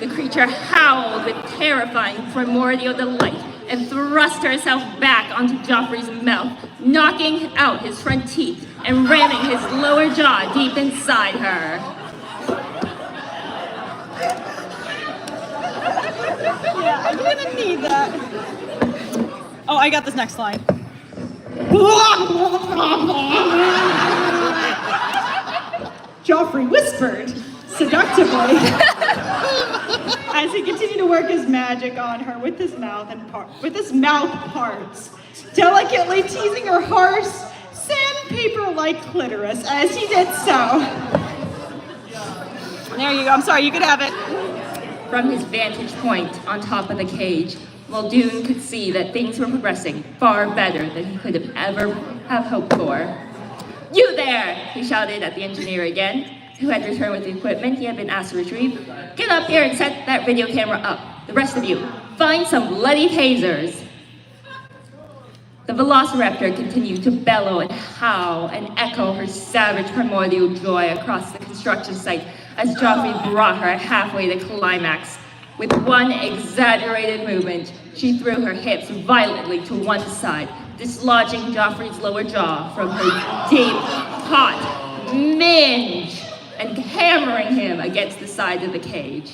S3: The creature howled with terrifying primordial delight and thrust herself back onto Joffrey's mouth, knocking out his front teeth and ramming his lower jaw deep inside her.
S1: Yeah, I'm gonna need that. Oh, I got this next line. Joffrey whispered seductively as he continued to work his magic on her with his mouth parts, delicately teasing her harsh, sandpaper-like clitoris as he did so. There you go. I'm sorry. You could have it.
S3: From his vantage point on top of the cage, Muldoon could see that things were progressing far better than he could have ever hoped for. "You there!" he shouted at the engineer again, who had returned with the equipment he had been asked to retrieve. "Get up here and set that video camera up. The rest of you, find some bloody tasers." The velociraptor continued to bellow and howl and echo her savage primordial joy across the construction site as Joffrey brought her halfway to climax. With one exaggerated movement, she threw her hips violently to one side, dislodging Joffrey's lower jaw from her deep, hot minge and hammering him against the side of the cage.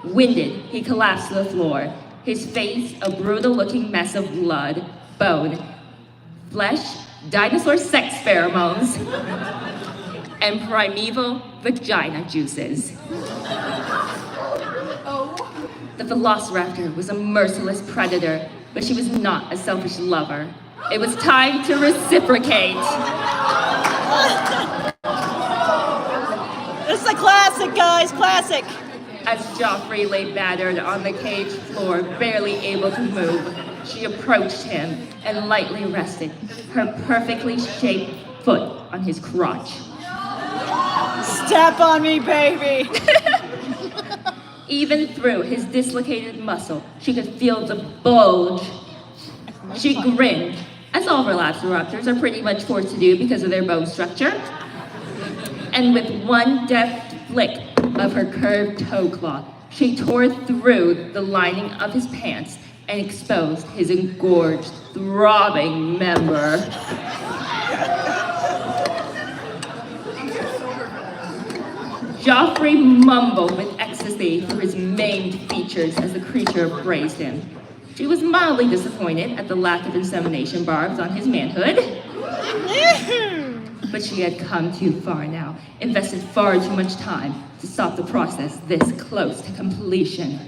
S3: Winded, he collapsed to the floor, his face a brutal-looking mess of blood, bone, flesh, dinosaur sex pheromones, and primeval vagina juices. The velociraptor was a merciless predator, but she was not a selfish lover. It was time to reciprocate.
S1: This is a classic, guys, classic.
S3: As Joffrey lay battered on the cage floor, barely able to move, she approached him and lightly rested her perfectly shaped foot on his crotch.
S1: Step on me, baby!
S3: Even through his dislocated muscle, she could feel the bulge. She grinned, as all velociraptors are pretty much forced to do because of their bone structure. And with one deft flick of her curved toe claw, she tore through the lining of his pants and exposed his engorged, throbbing member. Joffrey mumbled with ecstasy through his maimed features as the creature praised him. She was mildly disappointed at the lack of insemination barbs on his manhood. But she had come too far now, invested far too much time to stop the process this close to completion.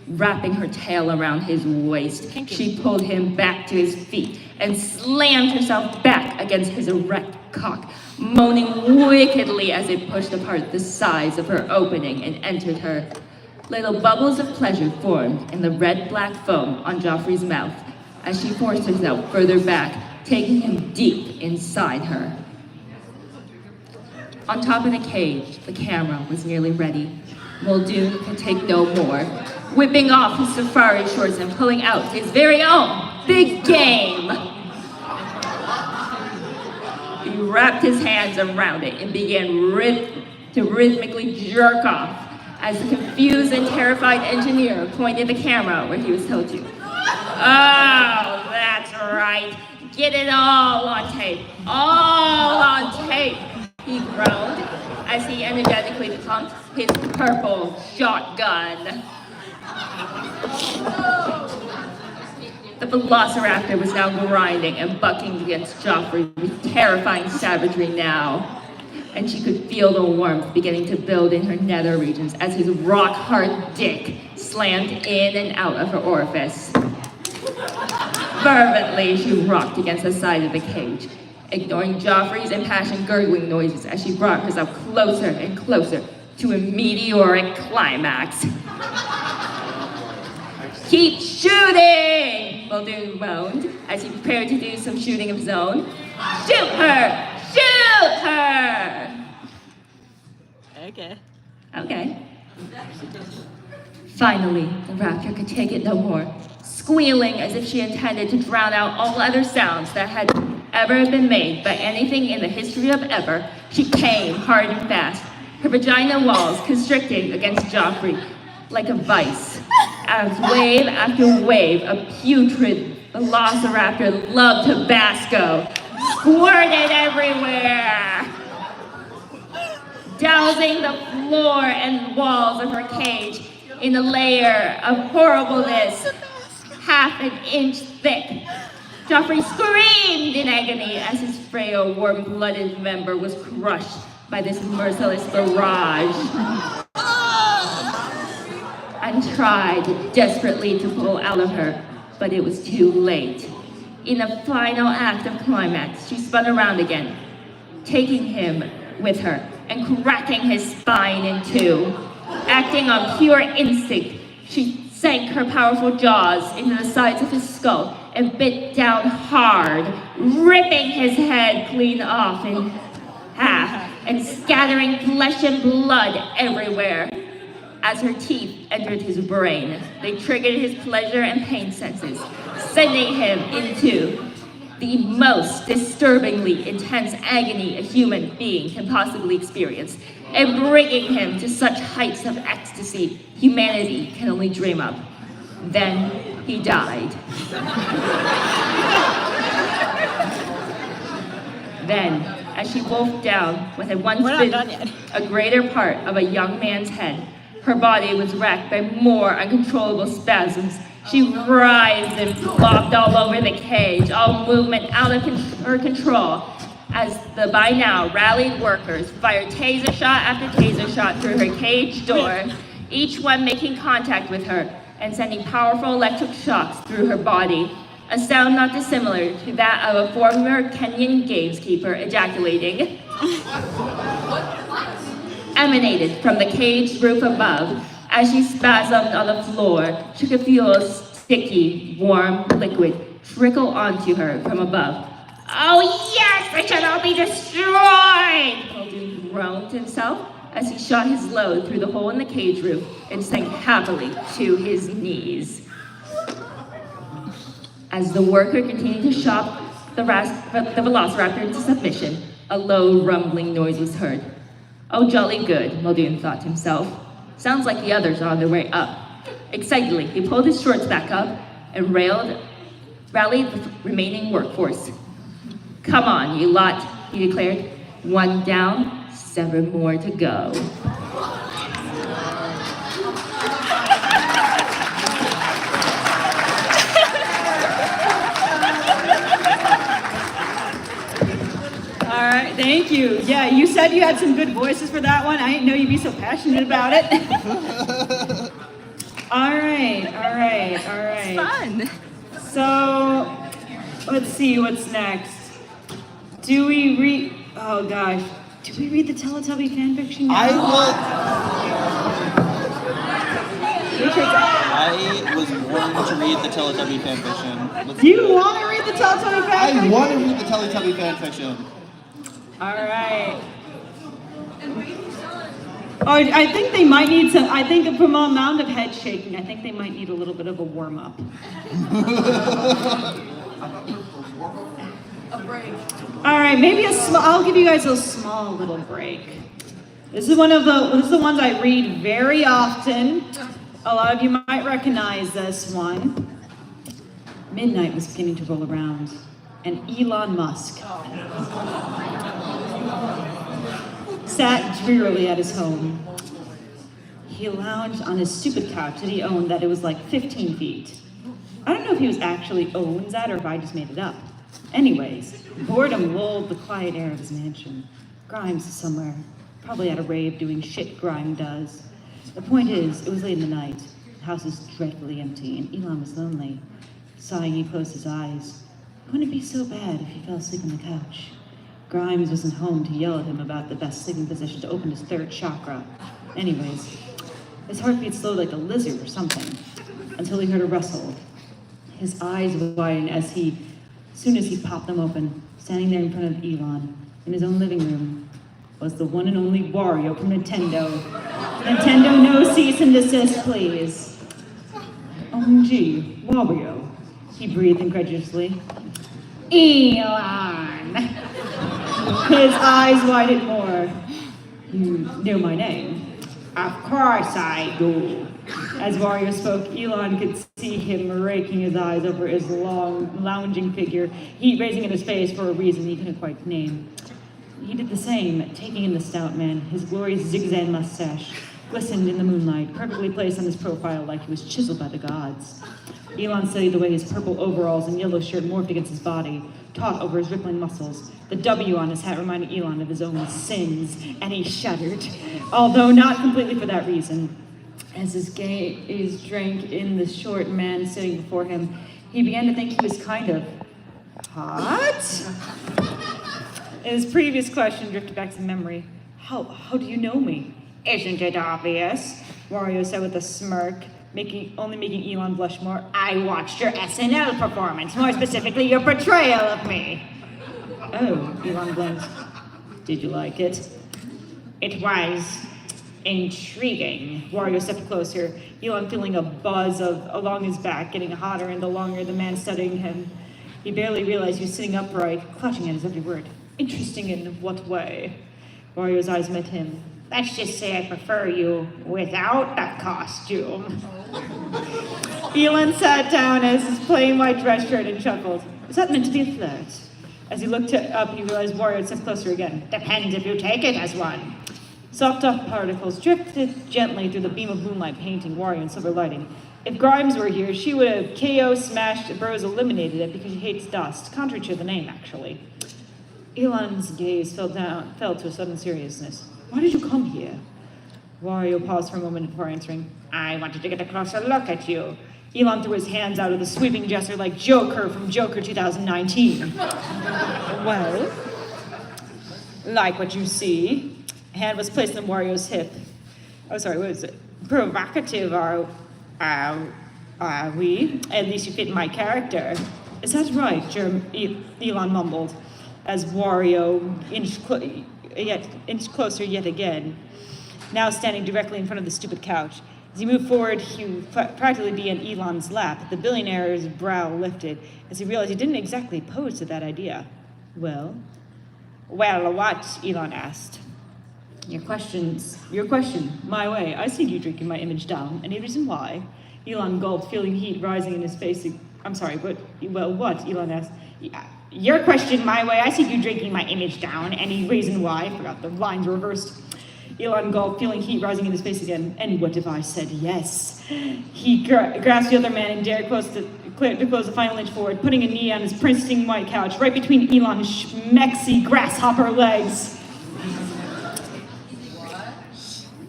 S3: Wrapping her tail around his waist, she pulled him back to his feet and slammed herself back against his erect cock, moaning wickedly as it pushed apart the sides of her opening and entered her. Little bubbles of pleasure formed in the red-black foam on Joffrey's mouth as she forced herself further back, taking him deep inside her. On top of the cage, the camera was nearly ready. Muldoon could take no more, whipping off his safari shorts and pulling out his very own big game. He wrapped his hands around it and began to rhythmically jerk off as the confused and terrified engineer pointed the camera where he was told to. Oh, that's right. Get it all on tape. All on tape, he groaned as he energetically pumped his purple shotgun. The velociraptor was now grinding and bucking against Joffrey with terrifying savagery now. And she could feel the warmth beginning to build in her nether regions as his rock-hard dick slammed in and out of her orifice. Fervently, she rocked against the side of the cage, ignoring Joffrey's impassioned gurgling noises as she brought herself closer and closer to a meteoric climax. Keep shooting, Muldoon moaned as he prepared to do some shooting of his own. Shoot her! Shoot her! Okay. Finally, the raptor could take it no more. Squealing as if she intended to drown out all other sounds that had ever been made by anything in the history of ever, she came hard and fast, her vagina walls constricting against Joffrey like a vice. As wave after wave of putrid velociraptor loved Tabasco squirted everywhere, dousing the floor and walls of her cage in a layer of horribleness half an inch thick. Joffrey screamed in agony as his frail, warm-blooded member was crushed by this merciless barrage, and tried desperately to pull out of her, but it was too late. In a final act of climax, she spun around again, taking him with her and cracking his spine in two. Acting on pure instinct, she sank her powerful jaws into the sides of his skull and bit down hard, ripping his head clean off in half and scattering flesh and blood everywhere. As her teeth entered his brain, they triggered his pleasure and pain senses, sending him into the most disturbingly intense agony a human being can possibly experience, and bringing him to such heights of ecstasy humanity can only dream of. Then he died. Then, as she wolfed down what had once been a greater part of a young man's head, her body was racked by more uncontrollable spasms. She writhed and flopped all over the cage, all movement out of her control, as the by now rallied workers fired taser shot after taser shot through her cage door, each one making contact with her and sending powerful electric shocks through her body, a sound not dissimilar to that of a former Kenyan gameskeeper ejaculating. Emanated from the cage roof above As she spasmed on the floor, she could feel a sticky, warm liquid trickle onto her from above. Oh yes, they shall all be destroyed! Muldoon groaned to himself as he shot his load through the hole in the cage roof and sank happily to his knees. As the worker continued to shock the velociraptor into submission, a low rumbling noise was heard. Oh, jolly good, Muldoon thought to himself. Sounds like the others are on their way up. Excitedly, he pulled his shorts back up and rallied the remaining workforce. Come on, you lot, he declared. One down, 7 more to go.
S1: All right, thank you. Yeah, you said you had some good voices for that one. I didn't know you'd be so passionate about it. All right.
S3: Fun!
S1: So, let's see what's next. Do we read, oh gosh, do we read the Teletubby fanfiction now?
S4: I was born to read the Teletubby fanfiction.
S1: You want to read the Teletubby fanfiction?
S4: I want to read the Teletubby fanfiction.
S1: All right. Oh, I think they might need some, I think from the amount of head shaking, I think they might need a little bit of a warm-up.
S3: A break.
S1: All right, maybe I'll give you guys a small little break. This is the ones I read very often. A lot of you might recognize this one. Midnight was beginning to roll around, and Elon Musk sat drearily at his home. He lounged on his stupid couch that he owned that it was like 15 feet. I don't know if he was actually owns that or if I just made it up. Anyways, boredom lulled the quiet air of his mansion. Grimes is somewhere, probably at a rave doing shit Grime does. The point is, it was late in the night. The house was dreadfully empty, and Elon was lonely. Sighing, he closed his eyes. Wouldn't it be so bad if he fell asleep on the couch? Grimes wasn't home to yell at him about the best sleeping position to open his 3rd chakra. Anyways, his heartbeat slowed like a lizard or something, until he heard a rustle. His eyes widened as soon as he popped them open. Standing there in front of Elon, in his own living room, was the one and only Wario from Nintendo. Nintendo, no cease and desist, please. OMG, Wario, he breathed incredulously. Elon! His eyes widened more. You knew my name. Of course I do. As Wario spoke, Elon could see him raking his eyes over his long, lounging figure, heat raising in his face for a reason he couldn't quite name. He did the same, taking in the stout man. His glorious zigzag mustache glistened in the moonlight, perfectly placed on his profile like he was chiseled by the gods. Elon studied the way his purple overalls and yellow shirt morphed against his body, taut over his rippling muscles. The W on his hat reminded Elon of his own sins, and he shuddered, although not completely for that reason. As his gaze drank in the short man sitting before him, he began to think he was kind of hot. His previous question drifted back to memory. How do you know me? Isn't it obvious? Wario said with a smirk, only making Elon blush more. I watched your SNL performance, more specifically your portrayal of me. Oh, Elon blinked. Did you like it? It was intriguing. Wario stepped closer, Elon feeling a buzz along his back, getting hotter and the longer the man studying him. He barely realized he was sitting upright, clutching at his every word. Interesting in what way? Wario's eyes met him. Let's just say I prefer you without that costume. Elon sat down as his plain white dress shirt and chuckled. Was that meant to be a flirt? As he looked up, he realized Wario had stepped closer again. Depends if you take it as one. Soft dust particles drifted gently through the beam of moonlight, painting Wario in silver lighting. If Grimes were here, she would have KO smashed Burroughs eliminated it because she hates dust, contrary to the name, actually. Elon's gaze fell to a sudden seriousness. Why did you come here? Wario paused for a moment before answering. I wanted to get a closer look at you. Elon threw his hands out of the sweeping gesture like Joker from Joker 2019. Well, like what you see. A hand was placed on Wario's hip. Oh, sorry, what is it? Provocative are we? At least you fit my character. Is that right, Elon mumbled, as Wario inched closer yet again, now standing directly in front of the stupid couch. As he moved forward, he would practically be in Elon's lap. The billionaire's brow lifted as he realized he didn't exactly pose to that idea. Well, what? Elon asked. Your question, my way. I see you drinking my image down. Any reason why? Elon gulped, feeling heat rising in his face. I'm sorry, what? Elon asked. Your question, my way. I see you drinking my image down. Any reason why? I forgot the lines were reversed. Elon gulped, feeling heat rising in his face again. And what if I said yes? He grasped the other man and dared to close the final inch forward, putting a knee on his pristine white couch, right between Elon's schmexy grasshopper legs.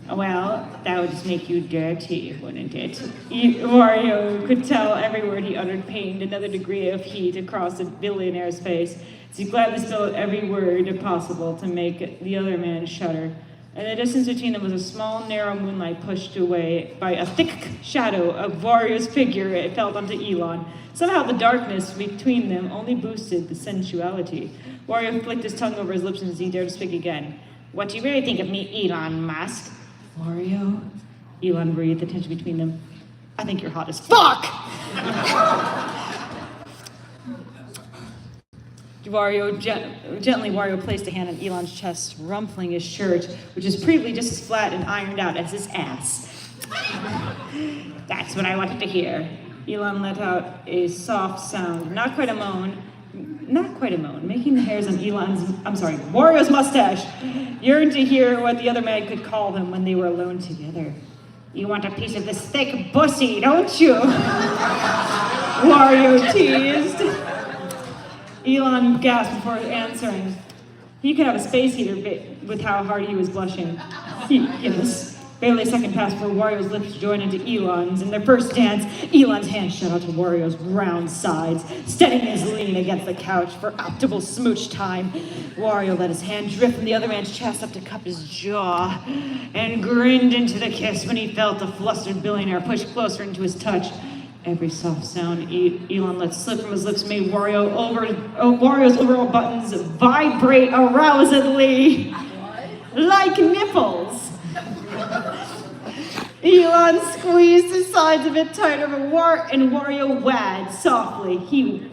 S1: Well, that would just make you dirty, wouldn't it? Wario could tell every word he uttered pained another degree of heat across the billionaire's face, as he gladly spelled every word possible to make the other man shudder. In the distance between them was a small, narrow moonlight pushed away by a thick shadow of Wario's figure it fell onto Elon. Somehow the darkness between them only boosted the sensuality. Wario flicked his tongue over his lips as he dared to speak again. What do you really think of me, Elon Musk? Wario? Elon breathed, the tension between them. I think you're hot as fuck! Gently, Wario placed a hand on Elon's chest, rumpling his shirt, which was previously just as flat and ironed out as his ass. That's what I wanted to hear. Elon let out a soft sound, not quite a moan, making the hairs on Wario's mustache yearn to hear what the other man could call him when they were alone together. You want a piece of this thick pussy, don't you? Wario teased. Elon gasped before answering. He could have a space heater with how hard he was blushing. Yes. Barely a second passed before Wario's lips joined into Elon's. In their first dance, Elon's hand shot out to Wario's round sides, steadying his lean against the couch for optimal smooch time. Wario let his hand drift from the other man's chest up to cup his jaw, and grinned into the kiss when he felt the flustered billionaire push closer into his touch. Every soft sound Elon let slip from his lips made Wario's overall buttons vibrate arousedly, like nipples. Elon squeezed the sides a bit tighter, and Wario wagged softly. He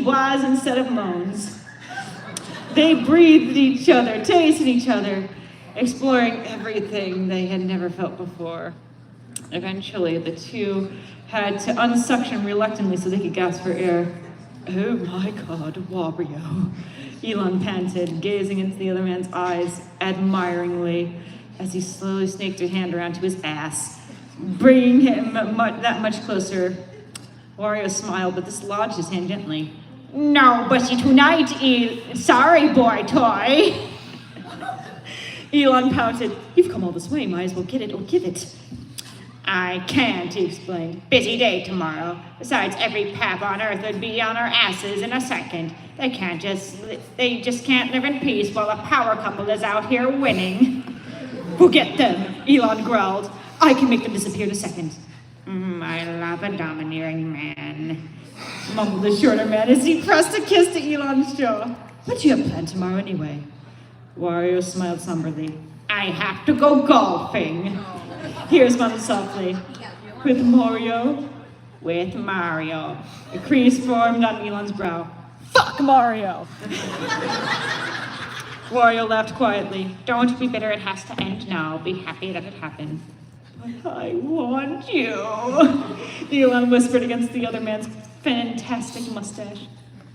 S1: was instead of moans. They breathed each other, tasted each other, exploring everything they had never felt before. Eventually, the two had to unsuction reluctantly so they could gasp for air. Oh my God, Wario, Elon panted, gazing into the other man's eyes admiringly as he slowly snaked her hand around to his ass, bringing him that much closer. Wario smiled, but dislodged his hand gently. No, pussy tonight, sorry, boy toy. Elon pouted. You've come all this way, might as well get it or give it. I can't, he explained. Busy day tomorrow. Besides, every pap on Earth would be on our asses in a second. They just can't live in peace while a power couple is out here winning. Forget them, Elon growled. I can make them disappear in a second. I love a domineering man, mumbled the shorter man as he pressed a kiss to Elon's jaw. What do you have planned tomorrow anyway? Wario smiled somberly. I have to go golfing. He responded softly. With Mario? With Mario. A crease formed on Elon's brow. Fuck Mario! Wario laughed quietly. Don't be bitter, it has to end now. Be happy that it happened. But I want you, Elon whispered against the other man's fantastic mustache.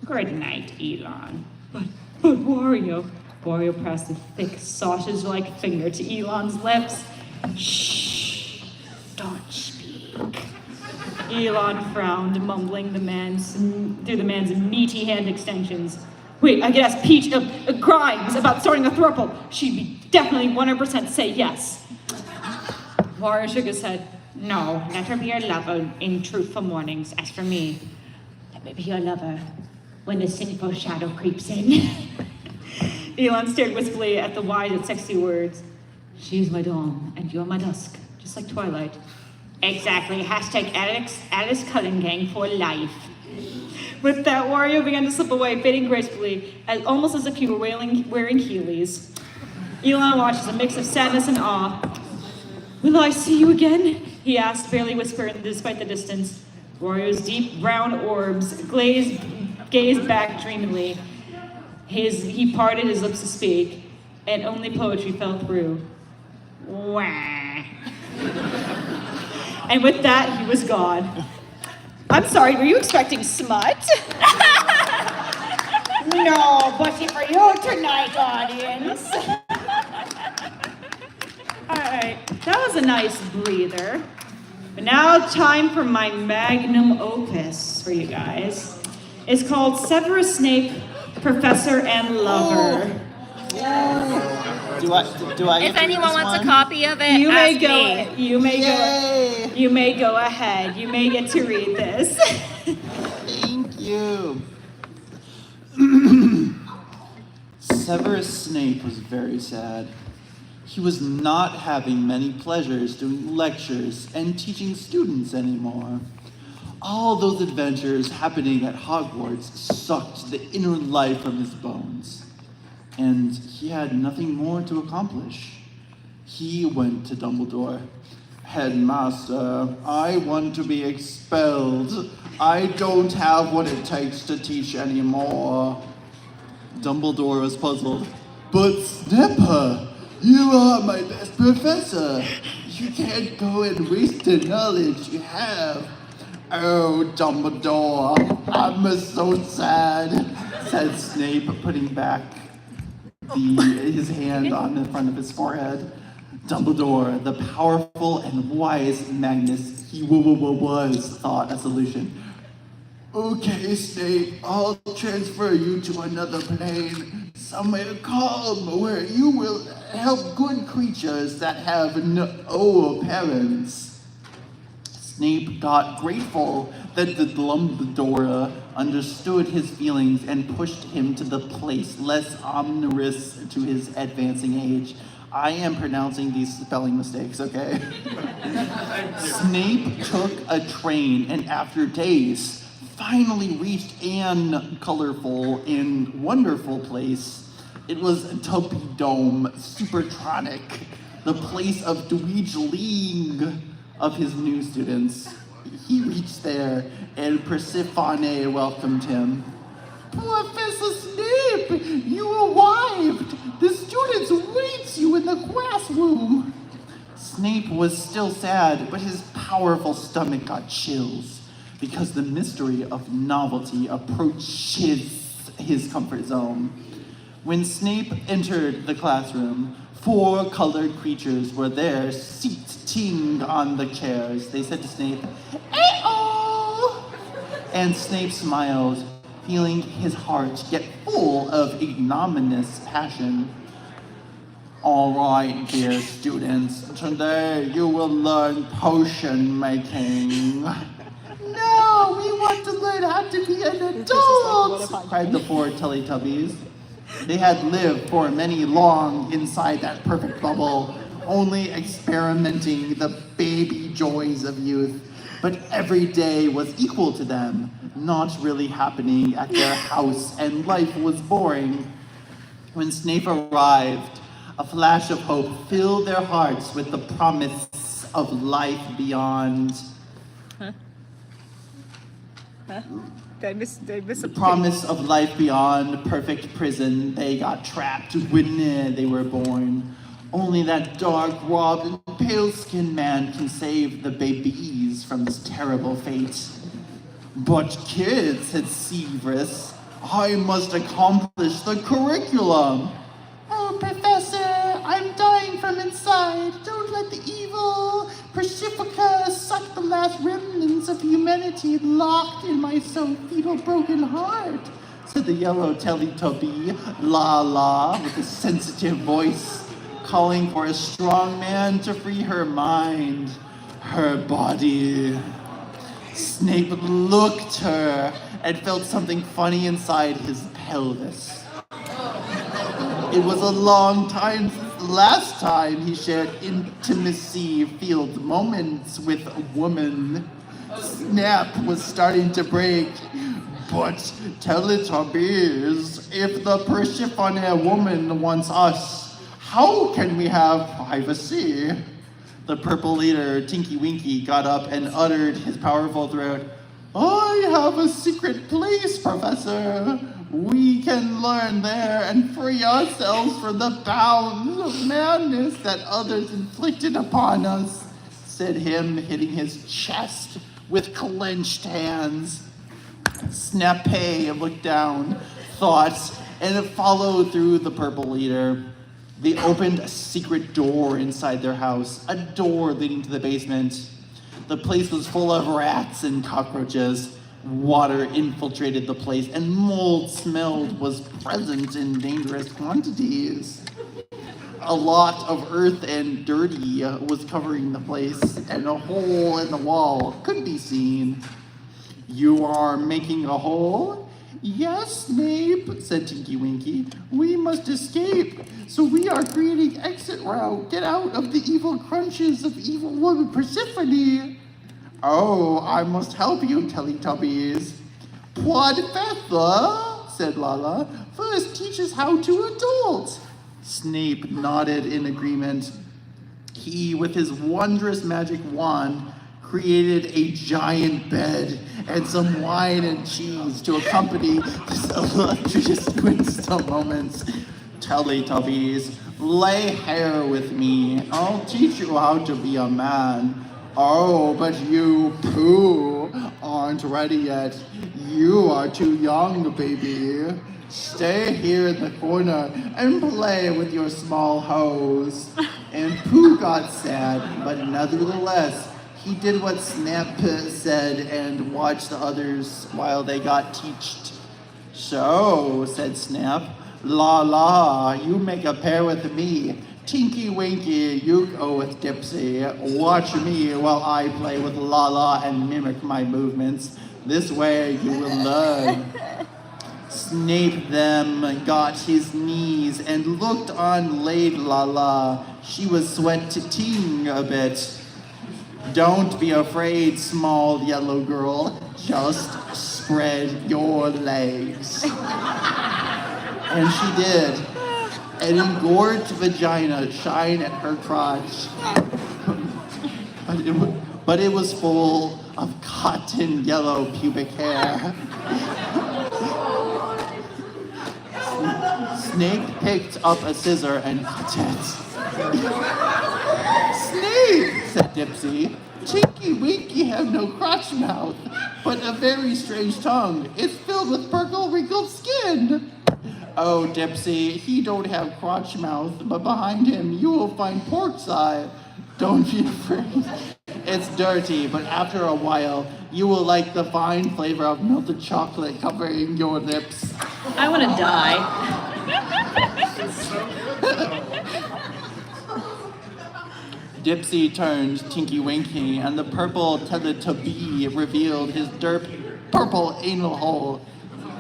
S1: Good night, Elon. But Wario. Wario pressed a thick, sausage-like finger to Elon's lips. Shh, don't speak. Elon frowned, mumbling through the man's meaty hand extensions. Wait, I could ask Peach Grimes about starting a throuple. She'd be definitely 100% say yes. Wario shook his head. No, let her be your lover in truthful mornings. As for me, let me be your lover when the sinful shadow creeps in. Elon stared wistfully at the wide and sexy words. She's my dawn, and you're my dusk.
S3: just like Twilight. Exactly. Hashtag Alice Cullen Gang for life.
S1: With that, Wario began to slip away, fading gracefully, almost as if he were wearing Heelys. Elon watches, a mix of sadness and awe. Will I see you again? He asked, barely whispering despite the distance. Wario's deep brown orbs gazed back dreamily. He parted his lips to speak, and only poetry fell through. Wah. And with that, he was gone. I'm sorry, were you expecting smut?
S5: No, but for you tonight, audience.
S1: Alright, that was a nice breather. But now time for my magnum opus for you guys. It's called Severus Snape, Professor and Lover.
S4: Do I get
S3: If
S4: to read
S3: anyone
S4: this
S3: wants
S4: one?
S3: a copy of it,
S1: You may
S3: ask
S1: go.
S3: me.
S1: You may go ahead. You may get to read this.
S4: Thank you. Severus Snape was very sad. He was not having many pleasures doing lectures and teaching students anymore. All those adventures happening at Hogwarts sucked the inner life from his bones, and he had nothing more to accomplish. He went to Dumbledore. Headmaster, I want to be expelled. I don't have what it takes to teach anymore. Dumbledore was puzzled. But Snapper, you are my best professor. You can't go and waste the knowledge you have. Oh, Dumbledore, I'm so sad, said Snape, putting back his hand on the front of his forehead. Dumbledore, the powerful and wise Magnus he was, thought a solution. Okay, Snape, I'll transfer you to another plane, somewhere calm, where you will help good creatures that have no parents. Snape got grateful that the Dumbledore understood his feelings and pushed him to the place less onerous to his advancing age. I am pronouncing these spelling mistakes, okay? Snape took a train and after days finally reached an colorful and wonderful place. It was Tubby Dome Supertronic, the place of Dweedling of his new students. He reached there and Persephone welcomed him. Professor Snape, you arrived! The students wait you in the classroom! Snape was still sad, but his powerful stomach got chills because the mystery of novelty approached his comfort zone. When Snape entered the classroom, 4 colored creatures were there, seating on the chairs. They said to Snape, "Hey-oh!" And Snape smiled, feeling his heart get full of ignominious passion. All right, dear students, today you will learn potion making. No, we want to learn how to be an adult, cried the 4 Teletubbies. They had lived for many long inside that perfect bubble, only experimenting the baby joys of youth. But every day was equal to them, not really happening at their house, and life was boring. When Snape arrived, a flash of hope filled their hearts with the promise of life beyond.
S1: Did I miss
S4: The promise of life beyond perfect prison. They got trapped when they were born. Only that dark-robed and pale-skinned man can save the babies from this terrible fate. But kids, said Severus, I must accomplish the curriculum. Oh, Professor, I'm dying from inside. Don't let the evil Persephone suck the last remnants of humanity locked in my so feeble broken heart, said the yellow Teletubby, La, with a sensitive voice, calling for a strong man to free her mind, her body. Snape looked her and felt something funny inside his pelvis. It was a long time since the Last time he shared intimacy-filled moments with a woman, Snap was starting to break. But Teletubbies, if the Persephone woman wants us, how can we have privacy? The purple leader, Tinky Winky, got up and uttered his powerful throat. I have a secret place, Professor. We can learn there and free ourselves from the bounds of madness that others inflicted upon us, said him, hitting his chest with clenched hands. Snape looked down, thought, and followed through the purple leader. They opened a secret door inside their house, a door leading to the basement. The place was full of rats and cockroaches. Water infiltrated the place, and mold smell was present in dangerous quantities. A lot of earth and dirty was covering the place, and a hole in the wall could be seen. You are making a hole? Yes, Snape, said Tinky Winky. We must escape, so we are creating exit route. Get out of the evil crunches of evil woman Persephone. Oh, I must help you, Teletubbies. Professor, said Lala. First teach us how to adult. Snape nodded in agreement. He, with his wondrous magic wand, created a giant bed and some wine and cheese to accompany this illustrious Winston moments. Teletubbies, lay hair with me. I'll teach you how to be a man. Oh, but you, Pooh, aren't ready yet. You are too young, baby. Stay here in the corner and play with your small hose. And Pooh got sad, but nevertheless, he did what Snap said and watched the others while they got teached. So, said Snap, La La, you make a pair with me. Tinky Winky, you go with Dipsy. Watch me while I play with La La and mimic my movements. This way you will learn. Snape then got his knees and looked on Lady La La. She was sweating a bit. Don't be afraid, small yellow girl. Just spread your legs. And she did. An engorged vagina shined at her crotch. But it was full of cotton yellow pubic hair. Snape picked up a scissor and cut it. Snape, said Dipsy, Tinky Winky have no crotch mouth, but a very strange tongue. It's filled with purple wrinkled skin. Oh, Dipsy, he don't have crotch mouth, but behind him you will find pork's eye. Don't be afraid. It's dirty, but after a while, you will like the fine flavor of melted chocolate covering your lips.
S1: I want to die.
S4: Dipsy turned Tinky Winky, and the purple Teletubby revealed his purple anal hole.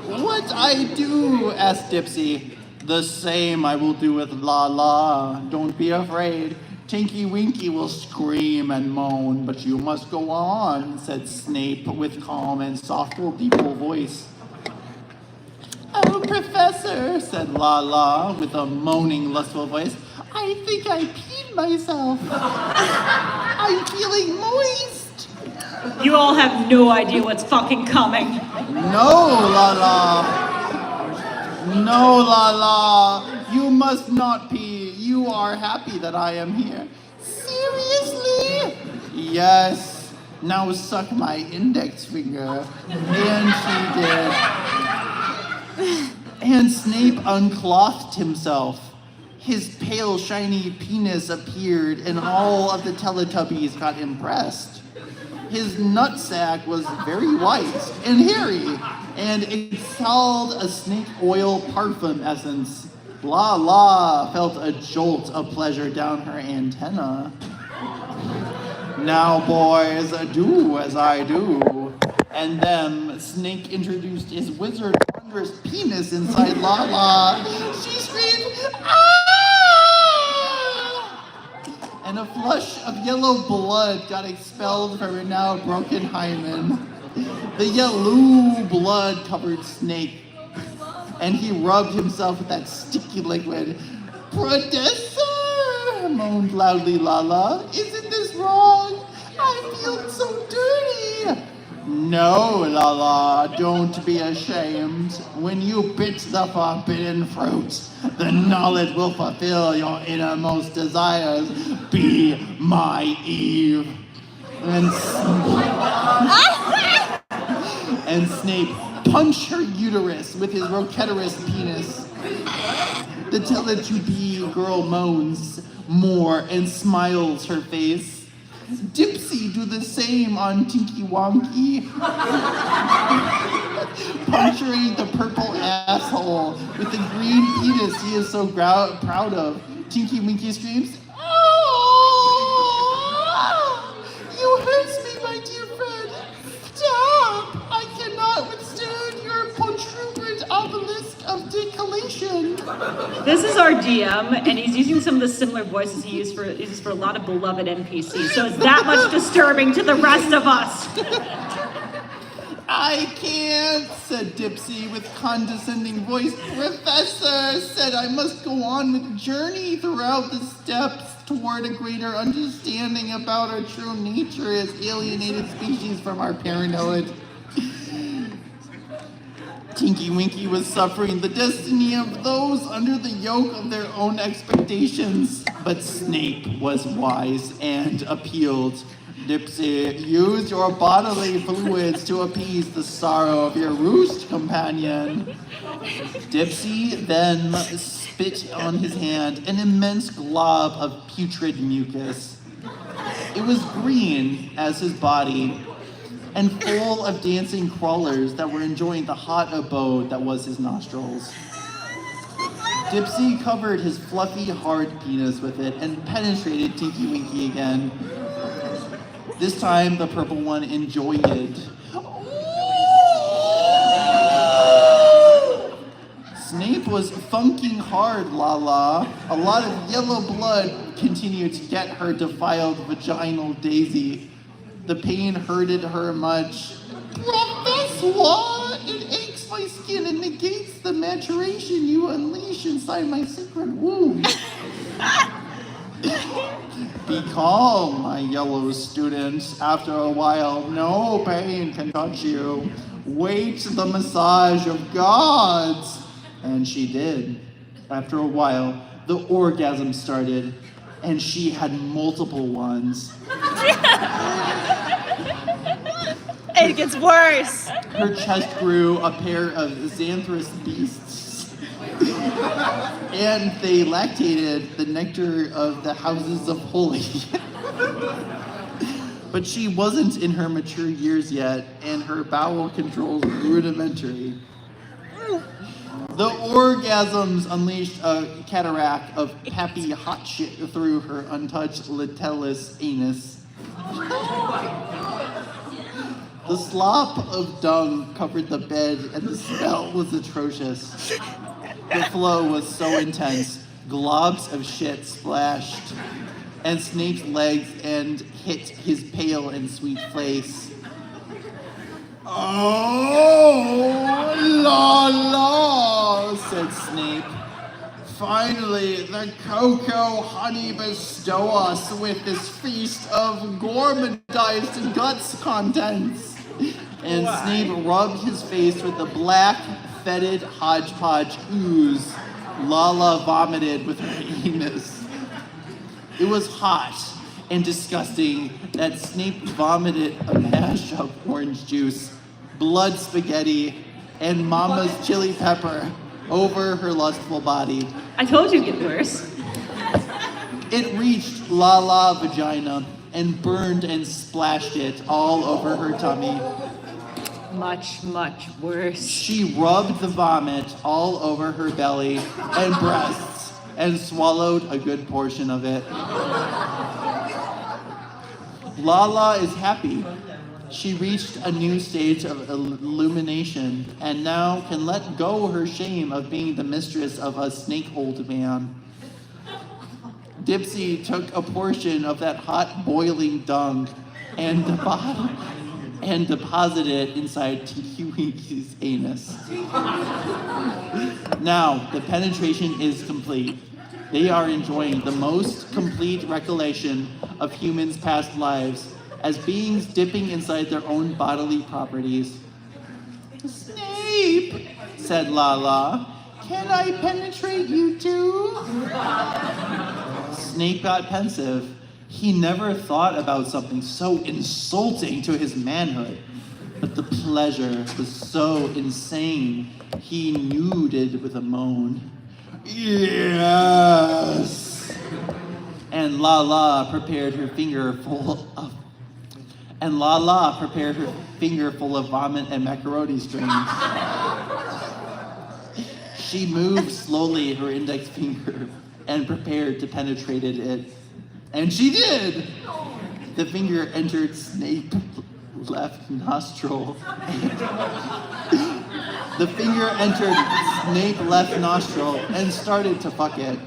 S4: What I do? Asked Dipsy. The same I will do with La La. Don't be afraid. Tinky Winky will scream and moan, but you must go on, said Snape with calm and soft-deeple voice. Oh, Professor, said La La with a moaning, lustful voice. I think I peed myself. I'm feeling moist.
S1: You all have no idea what's fucking coming.
S4: No, La La. No, La La. You must not pee. You are happy that I am here. Seriously? Yes. Now suck my index finger. And she did. And Snape unclothed himself. His pale, shiny penis appeared, and all of the Teletubbies got impressed. His nutsack was very white and hairy, and exhaled a snake oil parfum essence. La La felt a jolt of pleasure down her antenna. Now, boys, do as I do. And then Snake introduced his wizard wondrous penis inside La La. She screamed, ah! and a flush of yellow blood got expelled from her now broken hymen. The yellow blood-covered snake, and he rubbed himself with that sticky liquid. Professor, moaned loudly Lala. Isn't this wrong? I feel so dirty. No, Lala, don't be ashamed. When you bit the forbidden fruit, the knowledge will fulfill your innermost desires. Be my Eve. And Snape punched her uterus with his roketerous penis. The Teletubby girl moans more and smiles her face. Dipsy do the same on Tinky Wonky. Puncturing the purple asshole with the green penis he is so proud of. Tinky Winky screams, "Oh! You hurt me, my dear friend. Stop! I cannot withstand your protuberant obelisk of decollation."
S1: This is our DM, and he's using some of the similar voices he uses for a lot of beloved NPCs, so it's that much disturbing to the rest of us.
S4: I can't, said Dipsy with condescending voice. Professor said I must go on with journey throughout the steps toward a greater understanding about our true nature as alienated species from our parenthood. Tinky Winky was suffering the destiny of those under the yoke of their own expectations. But Snape was wise and appealed. Dipsy, use your bodily fluids to appease the sorrow of your roost companion. Dipsy then spit on his hand, an immense glob of putrid mucus. It was green as his body, and full of dancing crawlers that were enjoying the hot abode that was his nostrils. Dipsy covered his fluffy, hard penis with it and penetrated Tinky Winky again. This time, the purple one enjoyed it. Snape was funking hard, Lala. A lot of yellow blood continued to get her defiled vaginal daisy. The pain hurted her much. Professor, it aches my skin and negates the maturation you unleash inside my secret womb. Be calm, my yellow student. After a while, no pain can touch you. Wait the massage of gods. And she did. After a while, the orgasm started, and she had multiple ones.
S1: It gets worse.
S4: Her chest grew a pair of xanthous beasts. And they lactated the nectar of the houses of holy. But she wasn't in her mature years yet, and her bowel controls were rudimentary. The orgasms unleashed a cataract of happy hot shit through her untouched litellus anus. The slop of dung covered the bed, and the smell was atrocious. The flow was so intense, globs of shit splashed, and Snape's legs and hit his pale and sweet face. Oh, la la, said Snape. Finally, the cocoa honey bestow us with this feast of gourmandized guts contents. And Snape rubbed his face with the black, fetid hodgepodge ooze Lala vomited with her anus. It was hot and disgusting that Snape vomited a mash of orange juice, blood spaghetti, and Mama's chili pepper over her lustful body.
S1: I told you it'd get worse.
S4: It reached Lala vagina and burned and splashed it all over her tummy.
S1: Much, much worse.
S4: She rubbed the vomit all over her belly and breasts and swallowed a good portion of it. Lala is happy. She reached a new stage of illumination and now can let go her shame of being the mistress of a snake-old man. Dipsy took a portion of that hot boiling dung and deposited it inside Tinky Winky's anus. Now, the penetration is complete. They are enjoying the most complete recollection of humans' past lives as beings dipping inside their own bodily properties. Snape, said Lala, can I penetrate you too? Snape got pensive. He never thought about something so insulting to his manhood. But the pleasure was so insane, he nooded with a moan. Yes! And Lala prepared her finger full of vomit and macaroni strings. She moved slowly her index finger and prepared to penetrate it. And she did! The finger entered Snape's left nostril. The finger entered Snape's left nostril and started to fuck it.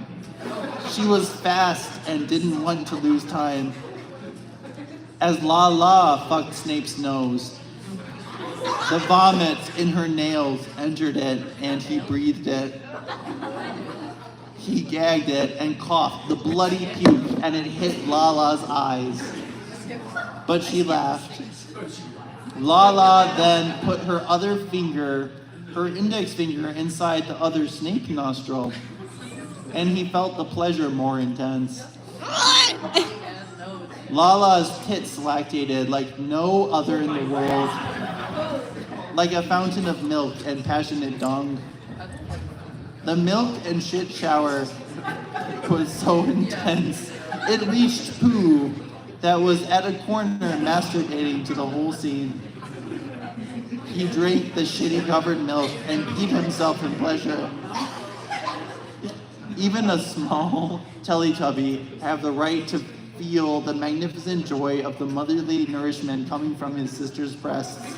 S4: She was fast and didn't want to lose time. As Lala fucked Snape's nose, the vomit in her nails entered it and he breathed it. He gagged it and coughed the bloody puke and it hit Lala's eyes. But she laughed. Lala then put her other finger, her index finger, inside the other Snape nostril. And he felt the pleasure more intense. Lala's tits lactated like no other in the world. Like a fountain of milk and passionate dung. The milk and shit shower was so intense, it reached Pooh, that was at a corner masturbating to the whole scene. He drank the shitty-covered milk and beat himself in pleasure. Even a small Teletubby have the right to feel the magnificent joy of the motherly nourishment coming from his sister's breasts.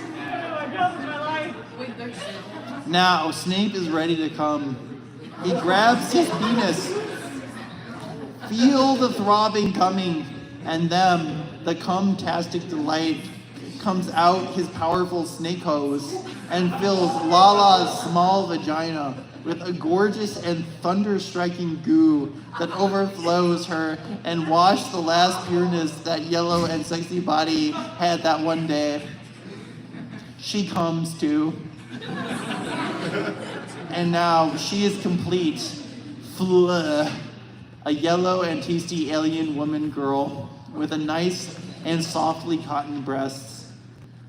S4: Now, Snape is ready to come. He grabs his penis. Feel the throbbing coming, and then the cum-tastic delight comes out his powerful snake hose and fills Lala's small vagina with a gorgeous and thunder-striking goo that overflows her and washes the last pureness that yellow and sexy body had that one day. She comes too. And now she is complete. A yellow and tasty alien woman girl with a nice and softly cotton breasts.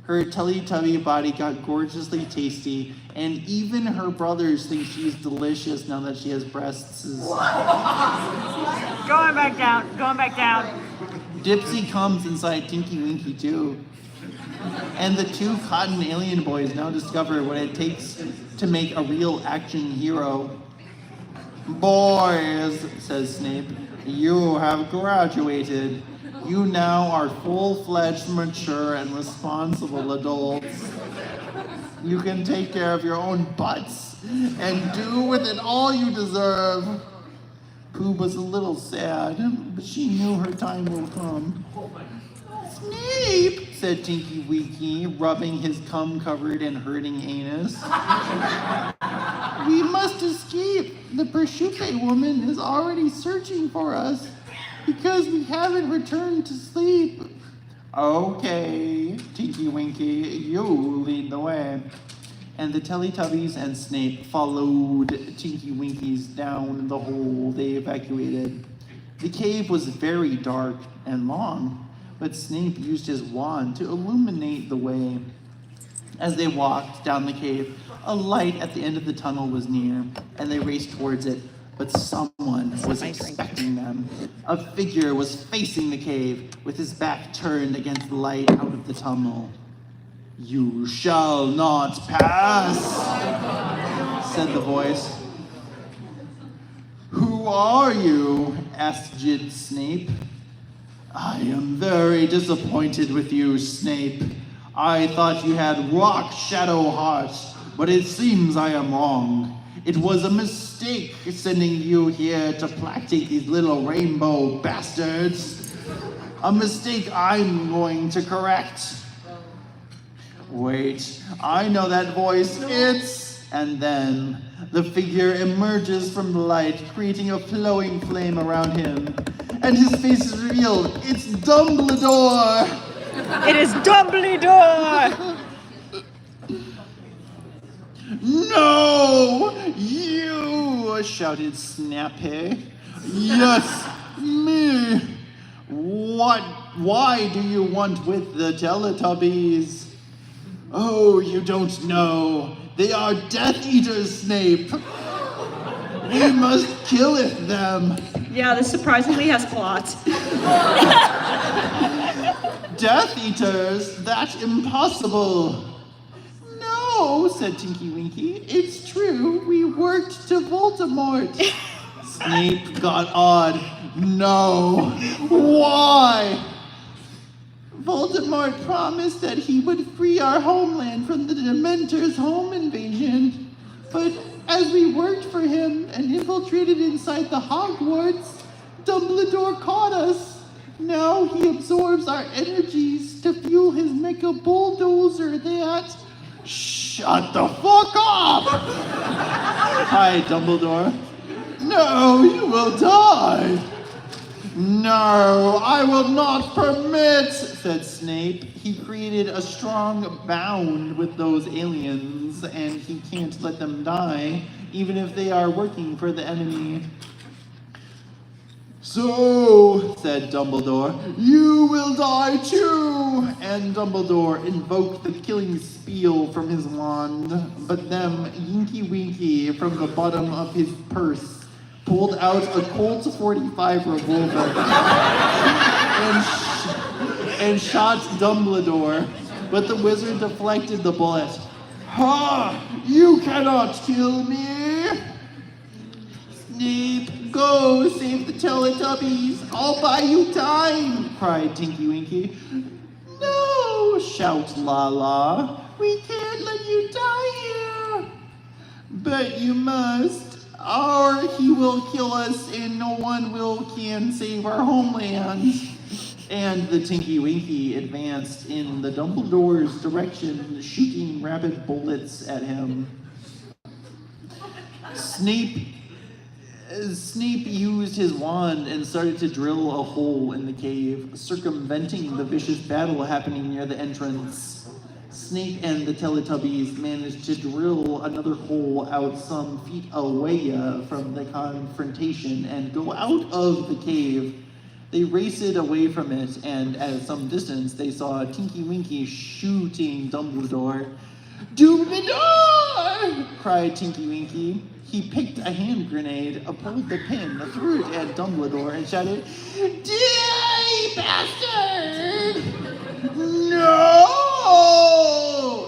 S4: Her Teletubby body got gorgeously tasty, and even her brothers think she's delicious now that she has breasts.
S5: Going back down, going back down.
S4: Dipsy comes inside Tinky Winky too. And the two cotton alien boys now discover what it takes to make a real action hero. Boys, says Snape, you have graduated. You now are full-fledged, mature, and responsible adults. You can take care of your own butts and do with it all you deserve. Pooh was a little sad, but she knew her time will come. Snape, said Tinky Winky, rubbing his cum-covered and hurting anus. We must escape. The Prosciutto woman is already searching for us because we haven't returned to sleep. Okay, Tinky Winky, you lead the way. And the Teletubbies and Snape followed Tinky Winky's down the hole they evacuated. The cave was very dark and long, but Snape used his wand to illuminate the way. As they walked down the cave, a light at the end of the tunnel was near, and they raced towards it. But someone was expecting them. A figure was facing the cave, with his back turned against the light out of the tunnel. You shall not pass, said the voice. Who are you? Asked Jid Snape. I am very disappointed with you, Snape. I thought you had rock shadow heart, but it seems I am wrong. It was a mistake sending you here to practice these little rainbow bastards. A mistake I'm going to correct. Wait, I know that voice. It's... And then the figure emerges from the light, creating a flowing flame around him. And his face is revealed. It's Dumbledore!
S1: It is Dumbledore!
S4: No! You! Shouted Snappy. Yes, me! Why do you want with the Teletubbies? Oh, you don't know. They are Death Eaters, Snape. We must killeth them.
S1: Yeah, this surprisingly has plot.
S4: Death Eaters? That's impossible. No, said Tinky Winky. It's true. We worked to Voldemort. Snape got odd. No. Why? Voldemort promised that he would free our homeland from the Dementors' home invasion. But as we worked for him and infiltrated inside the Hogwarts, Dumbledore caught us. Now he absorbs our energies to fuel his mecha bulldozer that... Shut the fuck up! Hi, Dumbledore. No, you will die. No, I will not permit, said Snape. He created a strong bond with those aliens, and he can't let them die, even if they are working for the enemy. So, said Dumbledore, you will die too! And Dumbledore invoked the killing spiel from his wand, but then Yinky Winky from the bottom of his purse pulled out a Colt 45 revolver and shot Dumbledore, but the wizard deflected the bullet. Ha! You cannot kill me! Snape, go save the Teletubbies! I'll buy you time! Cried Tinky Winky. No! Shout Lala. We can't let you die here! But you must. Or he will kill us and no one can save our homeland. And the Tinky Winky advanced in the Dumbledore's direction, shooting rapid bullets at him. Snape used his wand and started to drill a hole in the cave, circumventing the vicious battle happening near the entrance. Snape and the Teletubbies managed to drill another hole out some feet away from the confrontation and go out of the cave. They raced away from it, and at some distance they saw Tinky Winky shooting Dumbledore. Dumbledore! Cried Tinky Winky. He picked a hand grenade, pulled the pin, threw it at Dumbledore, and shouted, Die, bastard! No!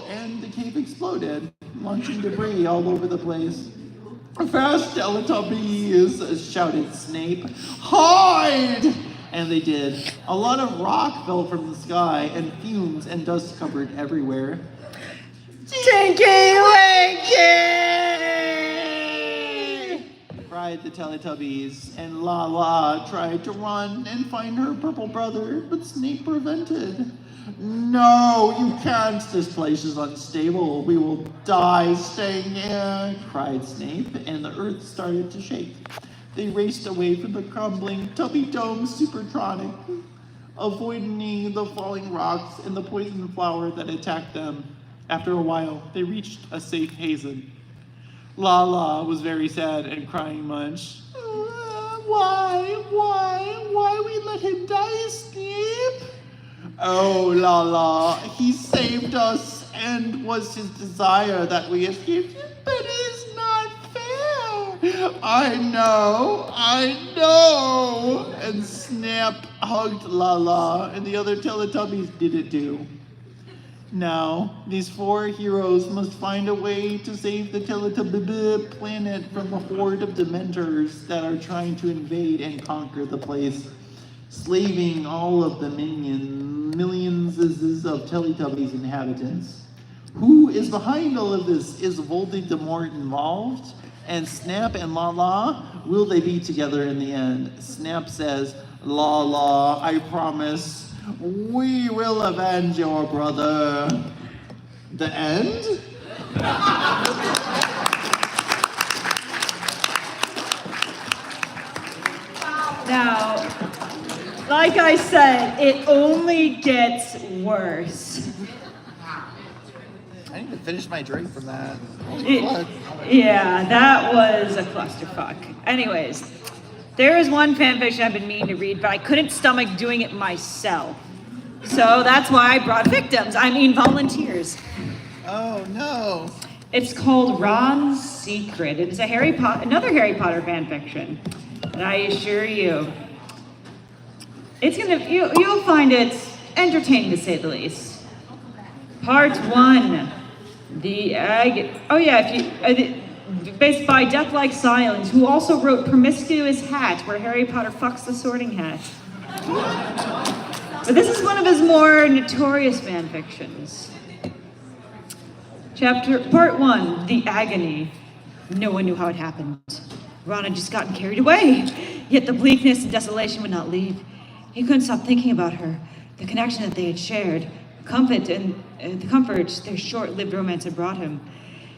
S4: And the cave exploded, launching debris all over the place. Fast, Teletubbies! Shouted Snape. Hide! And they did. A lot of rock fell from the sky, and fumes and dust covered everywhere.
S1: Tinky Winky!
S4: Cried the Teletubbies, and Lala tried to run and find her purple brother, but Snape prevented. No, you can't. This place is unstable. We will die staying here, cried Snape, and the earth started to shake. They raced away from the crumbling Tubby Dome Supertronic, avoiding the falling rocks and the poison flower that attacked them. After a while, they reached a safe haven. Lala was very sad and crying much. Why we let him die, Snape? Oh, Lala, he saved us and was his desire that we escaped him, but it's not fair. I know. And Snap hugged Lala, and the other Teletubbies did it too. Now, these four heroes must find a way to save the Teletubby planet from a horde of Dementors that are trying to invade and conquer the place, slaving all of the millions of Teletubbies inhabitants. Who is behind all of this? Is Voldemort involved? And Snap and La, will they be together in the end? Snap says, La, I promise, we will avenge your brother. The end?
S1: Now, like I said, it only gets worse.
S4: I need to finish my drink from that.
S1: Yeah, that was a clusterfuck. Anyways, there is one fanfiction I've been meaning to read, but I couldn't stomach doing it myself. So that's why I brought volunteers.
S4: Oh no.
S1: It's called Ron's Secret. It is another Harry Potter fanfiction. And I assure you, you'll find it entertaining to say the least. Part 1. Based by Deathlike Silence, who also wrote Promiscuous Hat, where Harry Potter fucks the Sorting Hat. But this is one of his more notorious fanfictions. Part 1, The Agony. No one knew how it happened. Ron had just gotten carried away, yet the bleakness and desolation would not leave. He couldn't stop thinking about her, the connection that they had shared, the comfort their short-lived romance had brought him.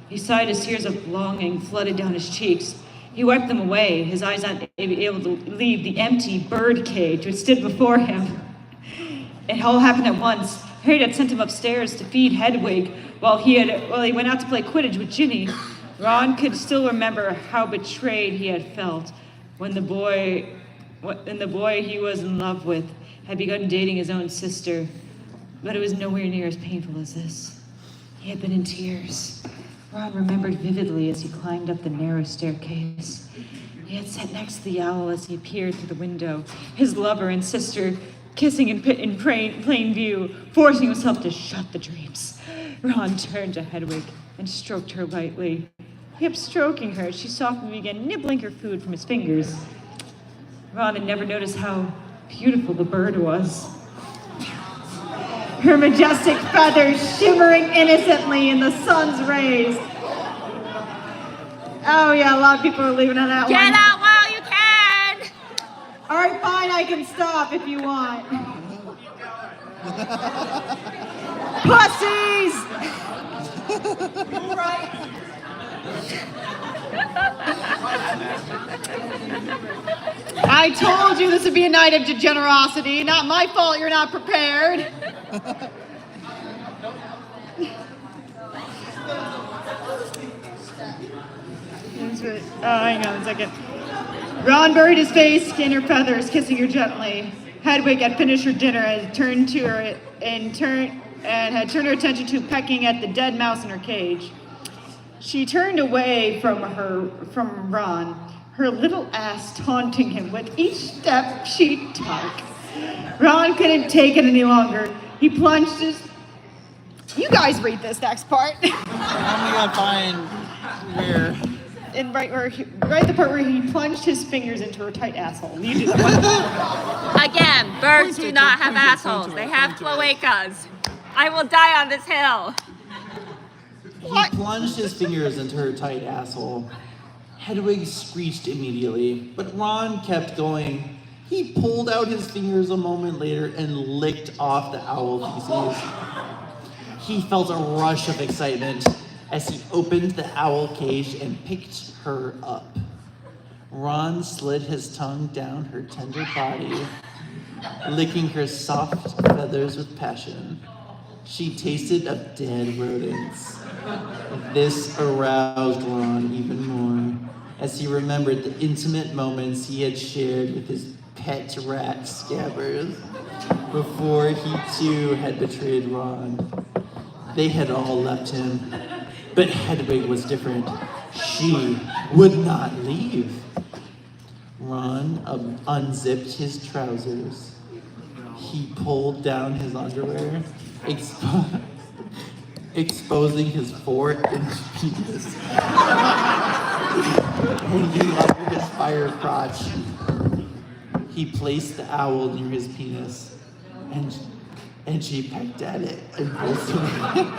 S1: He sighed as tears of longing flooded down his cheeks. He wiped them away, his eyes not able to leave the empty bird cage which stood before him. It all happened at once. Harry had sent him upstairs to feed Hedwig while he went out to play Quidditch with Ginny. Ron could still remember how betrayed he had felt when the boy he was in love with had begun dating his own sister. But it was nowhere near as painful as this. He had been in tears. Ron remembered vividly as he climbed up the narrow staircase. He had sat next to the owl as he peered through the window, his lover and sister kissing in plain view, forcing himself to shut the dreams. Ron turned to Hedwig and stroked her lightly. He kept stroking her as she softly began nibbling her food from his fingers. Ron had never noticed how beautiful the bird was. Her majestic feathers shimmering innocently in the sun's rays. Oh yeah, a lot of people are leaving on that one.
S3: Get out while you can!
S1: All right, fine, I can stop if you want. Pussies! I told you this would be a night of degenerosity. Not my fault you're not prepared. Hang on a second. Ron buried his face in her feathers, kissing her gently. Hedwig had finished her dinner and had turned her attention to pecking at the dead mouse in her cage. She turned away from Ron, her little ass taunting him with each step she took. Ron couldn't take it any longer. He plunged his... You guys read this next part.
S4: I'm gonna find where...
S1: Right the part where he plunged his fingers into her tight asshole. You do that one.
S3: Again, birds do not have assholes. They have cloacas. I will die on this hill.
S4: He plunged his fingers into her tight asshole. Hedwig screeched immediately, but Ron kept going. He pulled out his fingers a moment later and licked off the owl feces. He felt a rush of excitement as he opened the owl cage and picked her up. Ron slid his tongue down her tender body, licking her soft feathers with passion. She tasted of dead rodents. This aroused Ron even more as he remembered the intimate moments he had shared with his pet rat Scabbers before he too had betrayed Ron. They had all left him, but Hedwig was different. She would not leave. Ron unzipped his trousers. He pulled down his underwear, exposing his 4-inch penis, hanging over his fire crotch. He placed the owl near his penis, and she pecked at it impulsively.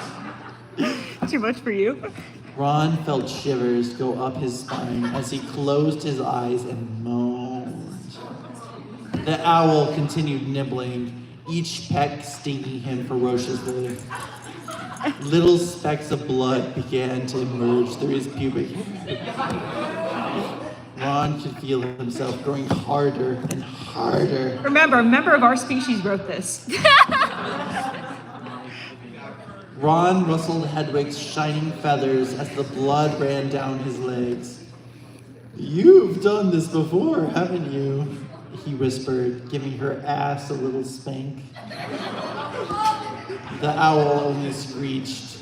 S1: Too much for you?
S4: Ron felt shivers go up his spine as he closed his eyes and moaned. The owl continued nibbling, each peck stinging him ferociously. Little specks of blood began to emerge through his pubic hair. Ron could feel himself growing harder and harder.
S1: Remember, a member of our species wrote this.
S4: Ron rustled Hedwig's shining feathers as the blood ran down his legs. "You've done this before, haven't you?" he whispered, giving her ass a little spank. The owl only screeched.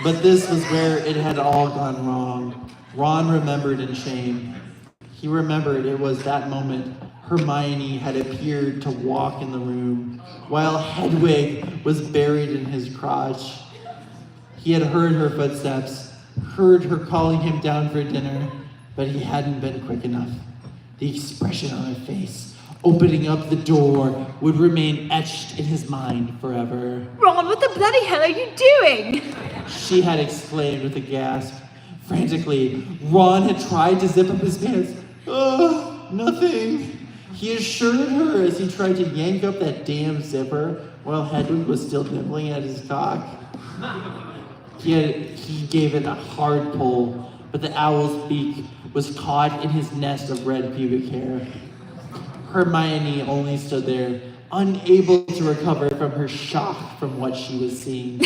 S4: But this was where it had all gone wrong. Ron remembered in shame. He remembered it was that moment Hermione had appeared to walk in the room, while Hedwig was buried in his crotch. He had heard her footsteps, heard her calling him down for dinner, but he hadn't been quick enough. The expression on her face, opening up the door, would remain etched in his mind forever.
S1: Ron, what the bloody hell are you doing?
S4: She had exclaimed with a gasp. Frantically, Ron had tried to zip up his pants. Nothing. He assured her as he tried to yank up that damn zipper while Hedwig was still nibbling at his cock. He gave it a hard pull, but the owl's beak was caught in his nest of red pubic hair. Hermione only stood there, unable to recover from her shock from what she was seeing.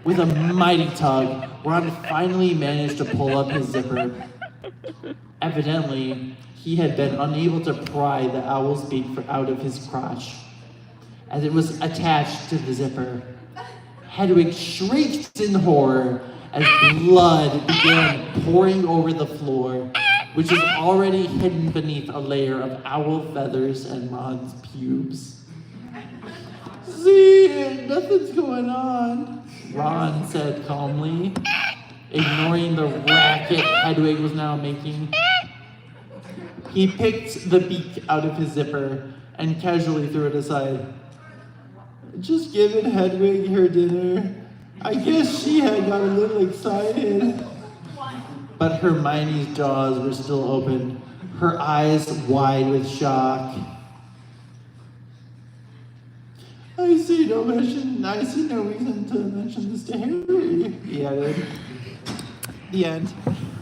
S4: With a mighty tug, Ron finally managed to pull up his zipper. Evidently, he had been unable to pry the owl's beak out of his crotch, as it was attached to the zipper. Hedwig shrieked in horror as blood began pouring over the floor, which was already hidden beneath a layer of owl feathers and Ron's pubes. "See, nothing's going on," Ron said calmly, ignoring the racket Hedwig was now making. He picked the beak out of his zipper and casually threw it aside. "Just giving Hedwig her dinner. I guess she had got a little excited." But Hermione's jaws were still open, her eyes wide with shock. I see no reason to mention this to Harry," he added. The end.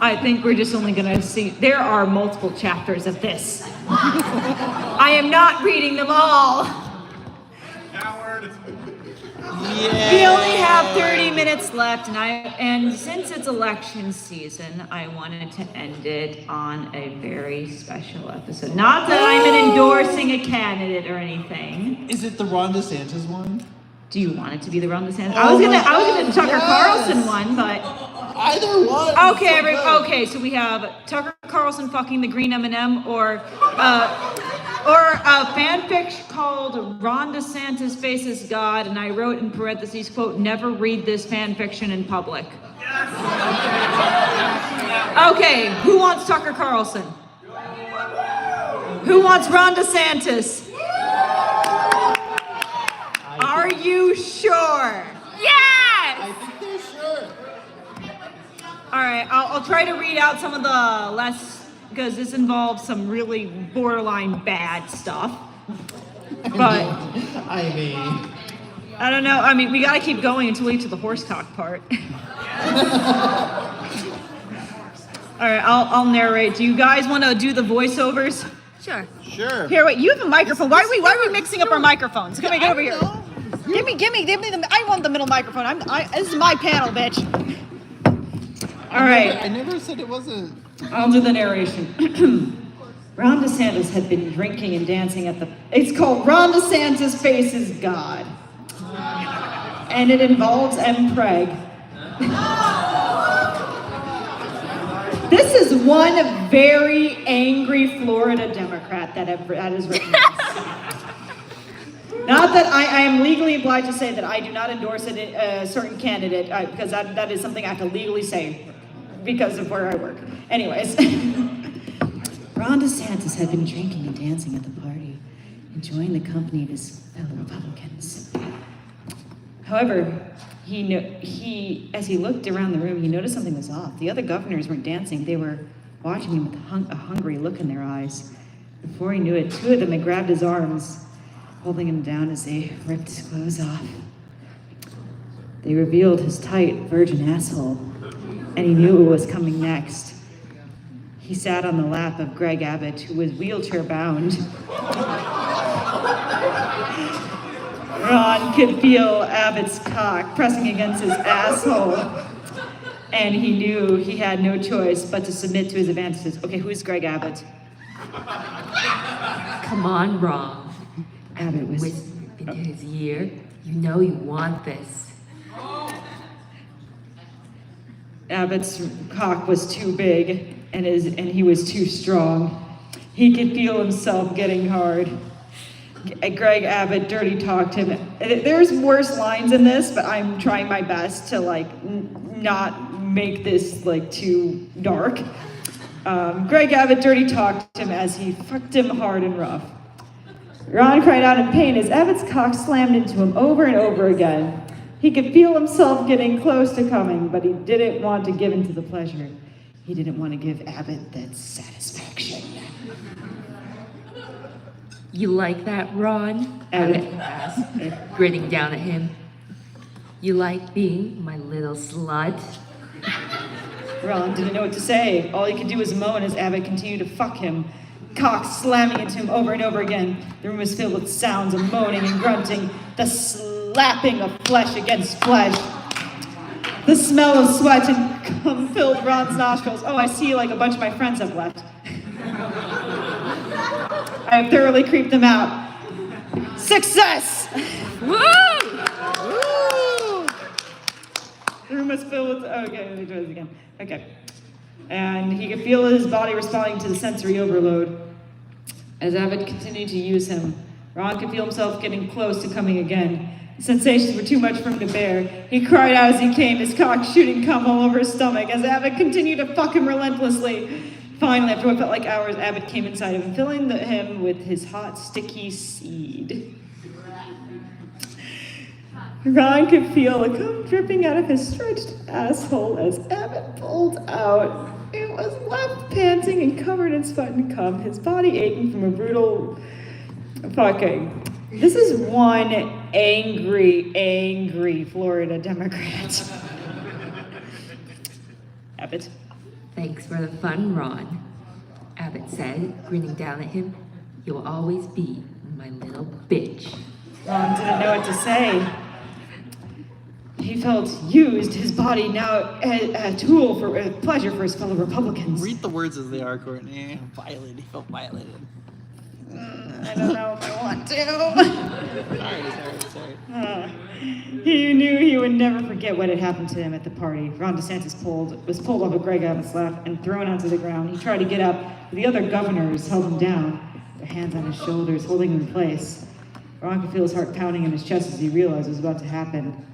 S1: I think we're just only gonna see, there are multiple chapters of this. I am not reading them all.
S4: Yeah.
S1: We only have 30 minutes left, and since it's election season, I wanted to end it on a very special episode. Not that I'm endorsing a candidate or anything.
S4: Is it the Ron DeSantis one?
S1: Do you want it to be the Ron DeSantis? I was gonna Tucker Carlson one, but
S4: Either one.
S1: Okay. So we have Tucker Carlson fucking the green M&M, or a fanfic called Ron DeSantis Faces God, and I wrote in parentheses, quote, "Never read this fanfiction in public." Okay, who wants Tucker Carlson? Who wants Ron DeSantis? Are you sure?
S3: Yes!
S4: I think they're sure.
S1: All right, I'll try to read out some of the less, because this involves some really borderline bad stuff. But
S4: I mean,
S1: I don't know. I mean, we gotta keep going until we get to the horsecock part. All right, I'll narrate. Do you guys want to do the voiceovers?
S3: Sure.
S4: sure.
S1: Here, wait. You have a microphone. Why are we mixing up our microphones? Come here, get over here. Give me the. I want the middle microphone. This is my panel, bitch. All right.
S4: I never said it wasn't.
S1: I'll do the narration. Ron DeSantis had been drinking and dancing at the... It's called Ron DeSantis Faces God. And it involves M. Preg. This is one very angry Florida Democrat that has written this. Not that I am legally obliged to say that I do not endorse a certain candidate, because that is something I have to legally say because of where I work. Anyways. Ron DeSantis had been drinking and dancing at the party. and join the company of his fellow Republicans. However, as he looked around the room, he noticed something was off. The other governors weren't dancing. They were watching him with a hungry look in their eyes. Before he knew it, two of them had grabbed his arms, holding him down as they ripped his clothes off. They revealed his tight, virgin asshole, and he knew what was coming next. He sat on the lap of Greg Abbott, who was wheelchair-bound. Ron could feel Abbott's cock pressing against his asshole, and he knew he had no choice but to submit to his advances. Okay, who's Greg Abbott?
S3: Come on, Ron.
S1: Abbott was...
S3: Whispered into his ear. You know you want this.
S1: Abbott's cock was too big, and he was too strong. He could feel himself getting hard. Greg Abbott dirty talked him. There's worse lines in this, but I'm trying my best to not make this too dark. Greg Abbott dirty talked him as he fucked him hard and rough. Ron cried out in pain as Abbott's cock slammed into him over and over again. He could feel himself getting close to coming, but he didn't want to give in to the pleasure. He didn't want to give Abbott that satisfaction.
S3: You like that, Ron? Abbott asked, grinning down at him. You like being my little slut?
S1: Ron didn't know what to say. All he could do was moan as Abbott continued to fuck him, cock slamming into him over and over again. The room was filled with sounds of moaning and grunting, the slapping of flesh against flesh. The smell of sweat and cum filled Ron's nostrils. Oh, I see, a bunch of my friends have left. I have thoroughly creeped them out. Success!
S3: Woo!
S1: Woo! The room was filled with... Okay, let me try this again. Okay. And he could feel his body responding to the sensory overload. As Abbott continued to use him, Ron could feel himself getting close to coming again. The sensations were too much for him to bear. He cried out as he came, his cock shooting cum all over his stomach, as Abbott continued to fuck him relentlessly. Finally, after what felt like hours, Abbott came inside of him, filling him with his hot, sticky seed. Ron could feel the cum dripping out of his stretched asshole as Abbott pulled out. It was left panting and covered in sweat and cum, his body aching from a brutal fucking. This is one angry Florida Democrat. Abbott.
S3: Thanks for the fun, Ron, Abbott said, grinning down at him. You'll always be my little bitch.
S1: Ron didn't know what to say. He felt used, his body now a tool for pleasure for his fellow Republicans.
S4: Read the words as they are, Courtney. Violated. He felt violated.
S1: I don't know if I want to.
S4: Sorry.
S1: He knew he would never forget what had happened to him at the party. Ron DeSantis was pulled off of Greg Abbott's lap and thrown onto the ground. He tried to get up, but the other governors held him down, their hands on his shoulders, holding him in place. Ron could feel his heart pounding in his chest as he realized what was about to happen.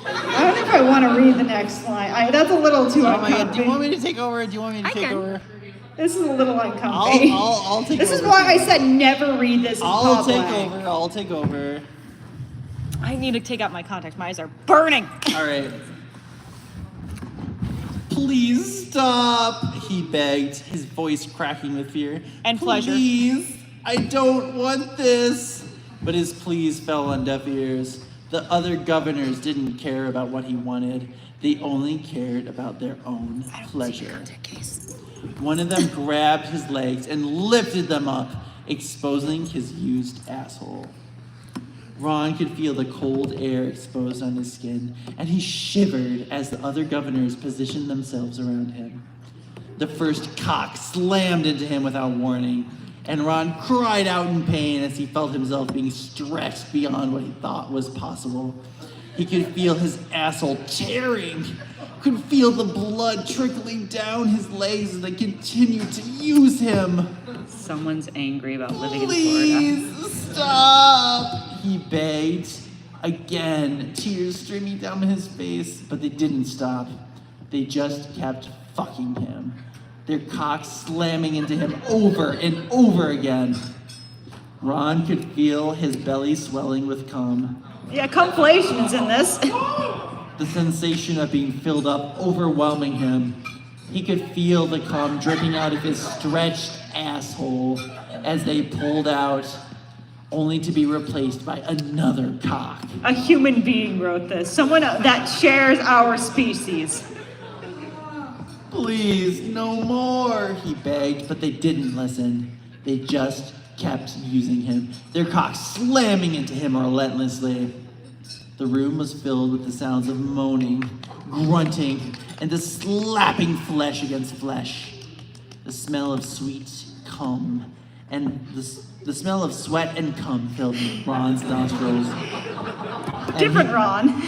S1: I don't know if I want to read the next line. That's a little too uncomfortable.
S4: Do you want me to take over? Over?
S1: This is a little uncomfortable.
S4: I'll take
S1: This
S4: over.
S1: is why I said never read this in public.
S4: I'll take over.
S1: I need to take out my contacts. My eyes are burning.
S4: All right. Please stop, he begged, his voice cracking with fear.
S1: And pleasure.
S4: Please, I don't want this. But his pleas fell on deaf ears. The other governors didn't care about what he wanted. They only cared about their own pleasure. One of them grabbed his legs and lifted them up, exposing his used asshole. Ron could feel the cold air exposed on his skin, and he shivered as the other governors positioned themselves around him. The first cock slammed into him without warning, and Ron cried out in pain as he felt himself being stretched beyond what he thought was possible. He could feel his asshole tearing, could feel the blood trickling down his legs as they continued to use him.
S1: Someone's angry about living in
S4: Please
S1: Florida.
S4: stop, he begged. Again, tears streaming down his face, but they didn't stop. They just kept fucking him. their cocks slamming into him over and over again. Ron could feel his belly swelling with cum.
S1: Yeah, cumflation's in this.
S4: The sensation of being filled up overwhelming him. He could feel the cum dripping out of his stretched asshole as they pulled out, only to be replaced by another cock.
S1: A human being wrote this. Someone that shares our species.
S4: Please, no more, he begged, but they didn't listen. They just kept using him, their cocks slamming into him relentlessly. The room was filled with the sounds of moaning, grunting, and the slapping flesh against flesh. The smell of sweet cum and the smell of sweat and cum filled Ron's nostrils.
S1: Different Ron.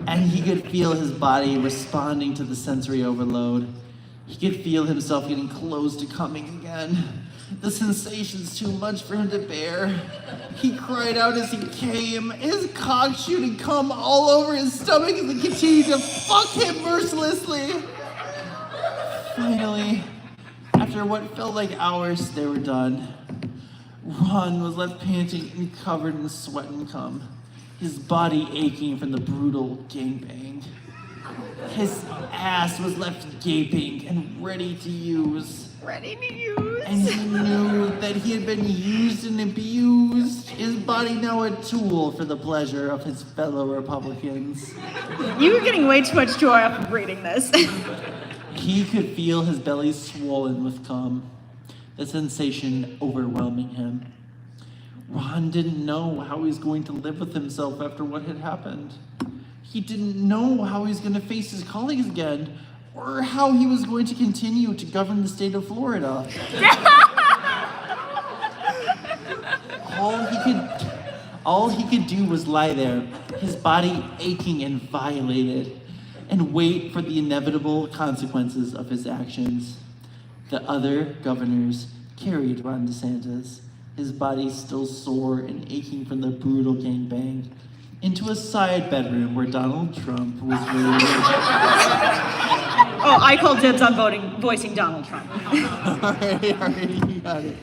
S4: And he could feel his body responding to the sensory overload. He could feel himself getting close to coming again. The sensation's too much for him to bear. He cried out as he came, his cock shooting cum all over his stomach as he continued to fuck him mercilessly. Finally, after what felt like hours, they were done. Ron was left panting and covered in sweat and cum, his body aching from the brutal gangbang. His ass was left gaping and ready to use.
S1: Ready to use.
S4: And he knew that he had been used and abused, his body now a tool for the pleasure of his fellow Republicans.
S1: You were getting way too much joy off of reading this.
S4: He could feel his belly swollen with cum, the sensation overwhelming him. Ron didn't know how he was going to live with himself after what had happened. He didn't know how he was going to face his colleagues again, or how he was going to continue to govern the state of Florida. All he could do was lie there, his body aching and violated, and wait for the inevitable consequences of his actions. The other governors carried Ron DeSantis, his body still sore and aching from the brutal gangbang, into a side bedroom where Donald Trump was waiting.
S1: Oh, I call dibs on voicing Donald Trump.
S4: Alright, you got it.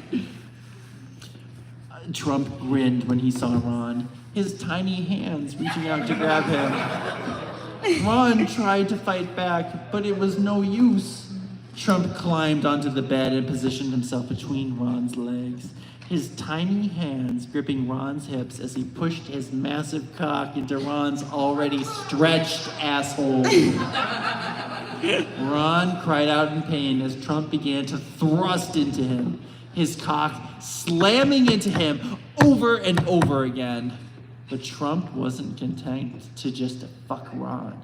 S4: Trump grinned when he saw Ron, his tiny hands reaching out to grab him. Ron tried to fight back, but it was no use. Trump climbed onto the bed and positioned himself between Ron's legs, his tiny hands gripping Ron's hips as he pushed his massive cock into Ron's already stretched asshole. Ron cried out in pain as Trump began to thrust into him, his cock slamming into him over and over again. But Trump wasn't content to just fuck Ron.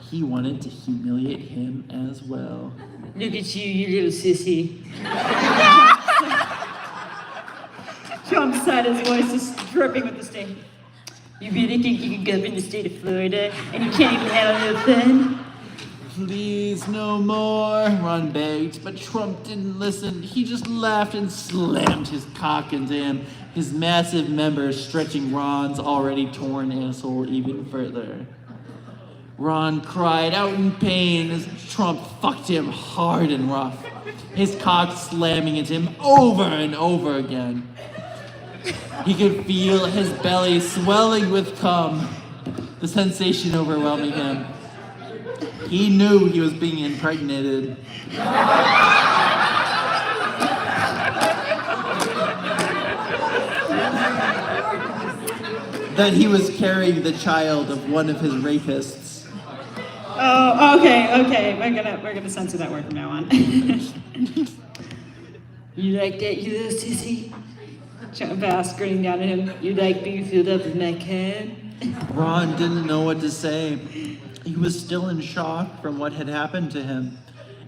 S4: He wanted to humiliate him as well.
S1: Look at you, you little sissy. Trump said, his voice is dripping with the state. You really think you can govern the state of Florida and you can't even handle your fun?
S4: Please, no more, Ron begged, but Trump didn't listen. He just laughed and slammed his cock into him, his massive members stretching Ron's already torn asshole even further. Ron cried out in pain as Trump fucked him hard and rough, his cock slamming into him over and over again. He could feel his belly swelling with cum, the sensation overwhelming him. He knew he was being impregnated. That he was carrying the child of one of his rapists.
S1: Oh, okay. We're gonna censor that word from now on. You like that, you little sissy? Trump asked, grinning down at him. You like being filled up with my cum?
S4: Ron didn't know what to say. He was still in shock from what had happened to him,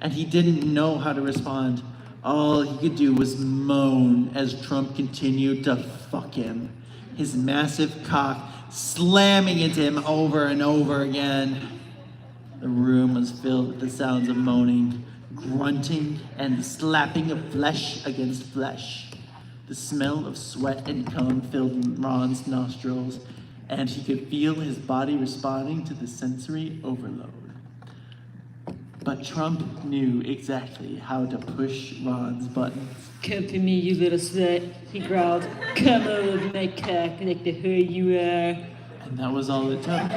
S4: and he didn't know how to respond. All he could do was moan as Trump continued to fuck him, his massive cock slamming into him over and over again. The room was filled with the sounds of moaning, grunting, and slapping of flesh against flesh. The smell of sweat and cum filled Ron's nostrils, and he could feel his body responding to the sensory overload. But Trump knew exactly how to push Ron's buttons.
S1: Come to me, you little slut, he growled. Come over my cock like the hoe you are.
S4: And that was all it took.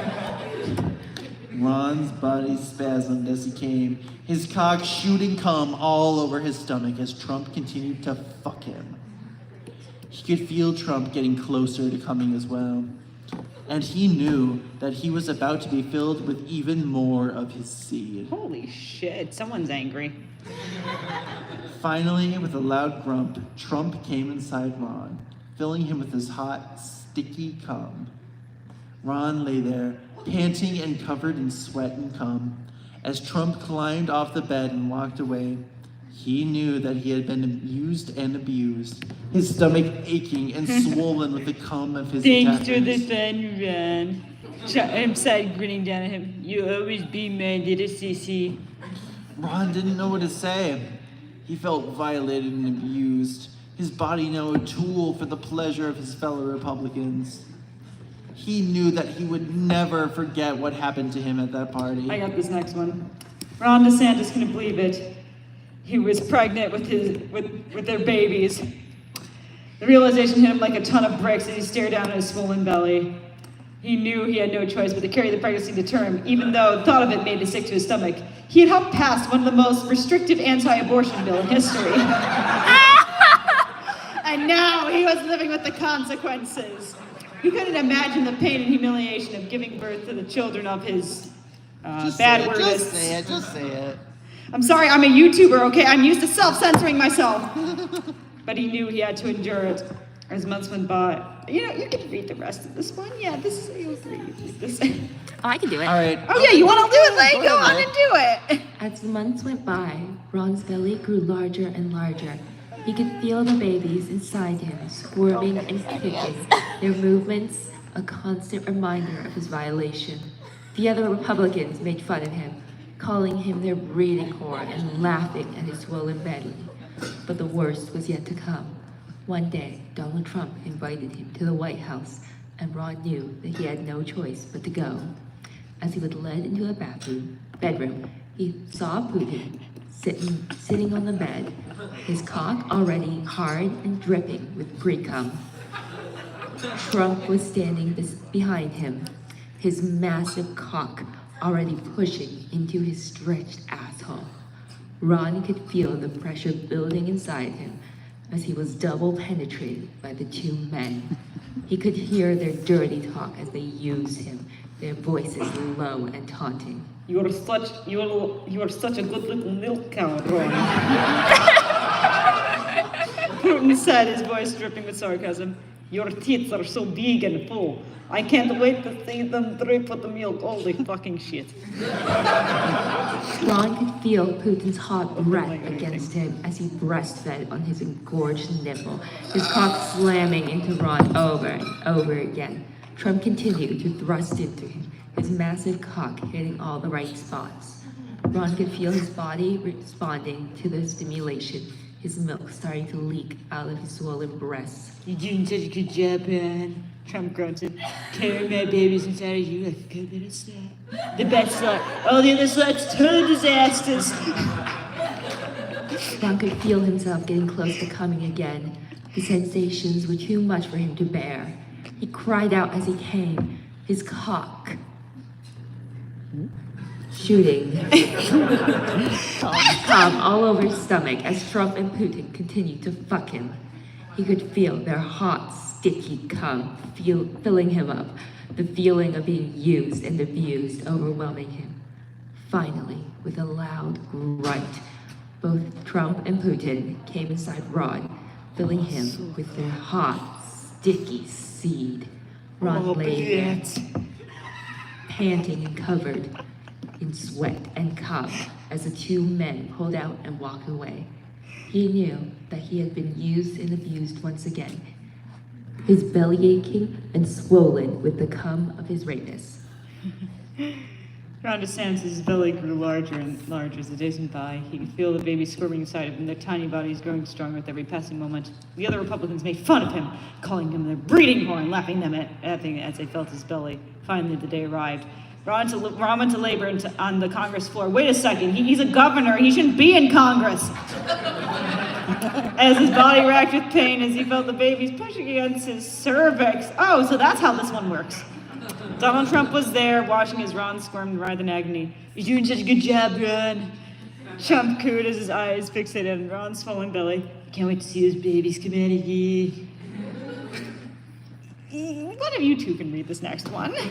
S4: Ron's body spasmed as he came, his cock shooting cum all over his stomach as Trump continued to fuck him. He could feel Trump getting closer to coming as well. And he knew that he was about to be filled with even more of his seed.
S1: Holy shit, someone's angry.
S4: Finally, with a loud grump, Trump came inside Ron, filling him with his hot, sticky cum. Ron lay there, panting and covered in sweat and cum. As Trump climbed off the bed and walked away, he knew that he had been used and abused, his stomach aching and swollen with the cum of his
S1: Thanks for
S4: attackers.
S1: the fun, Ron. Trump said, grinning down at him. You'll always be my little sissy.
S4: Ron didn't know what to say. He felt violated and abused, his body now a tool for the pleasure of his fellow Republicans. He knew that he would never forget what happened to him at that party.
S1: I got this next one. Ron DeSantis couldn't believe it. He was pregnant with their babies. The realization hit him like a ton of bricks as he stared down at his swollen belly. He knew he had no choice but to carry the pregnancy to term, even though the thought of it made it sick to his stomach. He had helped pass one of the most restrictive anti-abortion bills in history. And now he was living with the consequences. He couldn't imagine the pain and humiliation of giving birth to the children of his bad wordists.
S4: Just say it.
S1: I'm sorry, I'm a YouTuber, okay? I'm used to self-censoring myself. But he knew he had to endure it as months went by. You know, you can read the rest of this one. Yeah, this is, you'll read this.
S3: Oh, I can do it.
S4: All right.
S1: Oh yeah, you want to do it? Then go on and do it.
S3: As the months went by, Ron's belly grew larger and larger. He could feel the babies inside him squirming and kicking, their movements a constant reminder of his violation. The other Republicans made fun of him, calling him their breeding whore and laughing at his swollen belly. But the worst was yet to come. One day, Donald Trump invited him to the White House, and Ron knew that he had no choice but to go. As he was led into the bedroom, he saw Putin sitting on the bed, his cock already hard and dripping with pre-cum. Trump was standing behind him, his massive cock already pushing into his stretched asshole. Ron could feel the pressure building inside him as he was double penetrated by the two men. He could hear their dirty talk as they used him, their voices low and taunting.
S1: You are such a good little milk cow, Ron. Putin said, his voice dripping with sarcasm. Your teeth are so big and full. I can't wait to see them drip with the milk. Holy fucking shit.
S3: Ron could feel Putin's hot breath against him as he breastfed on his engorged nipple, his cock slamming into Ron over and over again. Trump continued to thrust into him, his massive cock hitting all the right spots. Ron could feel his body responding to the stimulation, his milk starting to leak out of his swollen breasts.
S1: You're doing such a good job, Ron. Trump grunted. Carrying my babies inside of you like a good little slut. The best slut. All the other sluts, total disasters.
S3: Ron could feel himself getting close to coming again. The sensations were too much for him to bear. He cried out as he came, his cock shooting cum all over his stomach as Trump and Putin continued to fuck him. He could feel their hot, sticky cum filling him up, the feeling of being used and abused overwhelming him. Finally, with a loud grunt, both Trump and Putin came inside Ron, filling him with their hot, sticky seed. Ron lay there, panting and covered in sweat and cum as the two men pulled out and walked away. He knew that he had been used and abused once again, his belly aching and swollen with the cum of his rapists.
S1: Ron DeSantis' belly grew larger and larger as the days went by. He could feel the baby squirming inside of him, their tiny bodies growing stronger with every passing moment. The other Republicans made fun of him, calling him their breeding whore and laughing as they felt his belly. Finally, the day arrived. Ron went to labor on the Congress floor. Wait a second, he's a governor. He shouldn't be in Congress. As his body racked with pain as he felt the babies pushing against his cervix. Oh, so that's how this one works. Donald Trump was there watching as Ron squirmed and writhed in agony. You're doing such a good job, Ron. Trump cooed as his eyes fixated on Ron's swollen belly. I can't wait to see those babies come out of here. One of you two can read this next one.
S4: All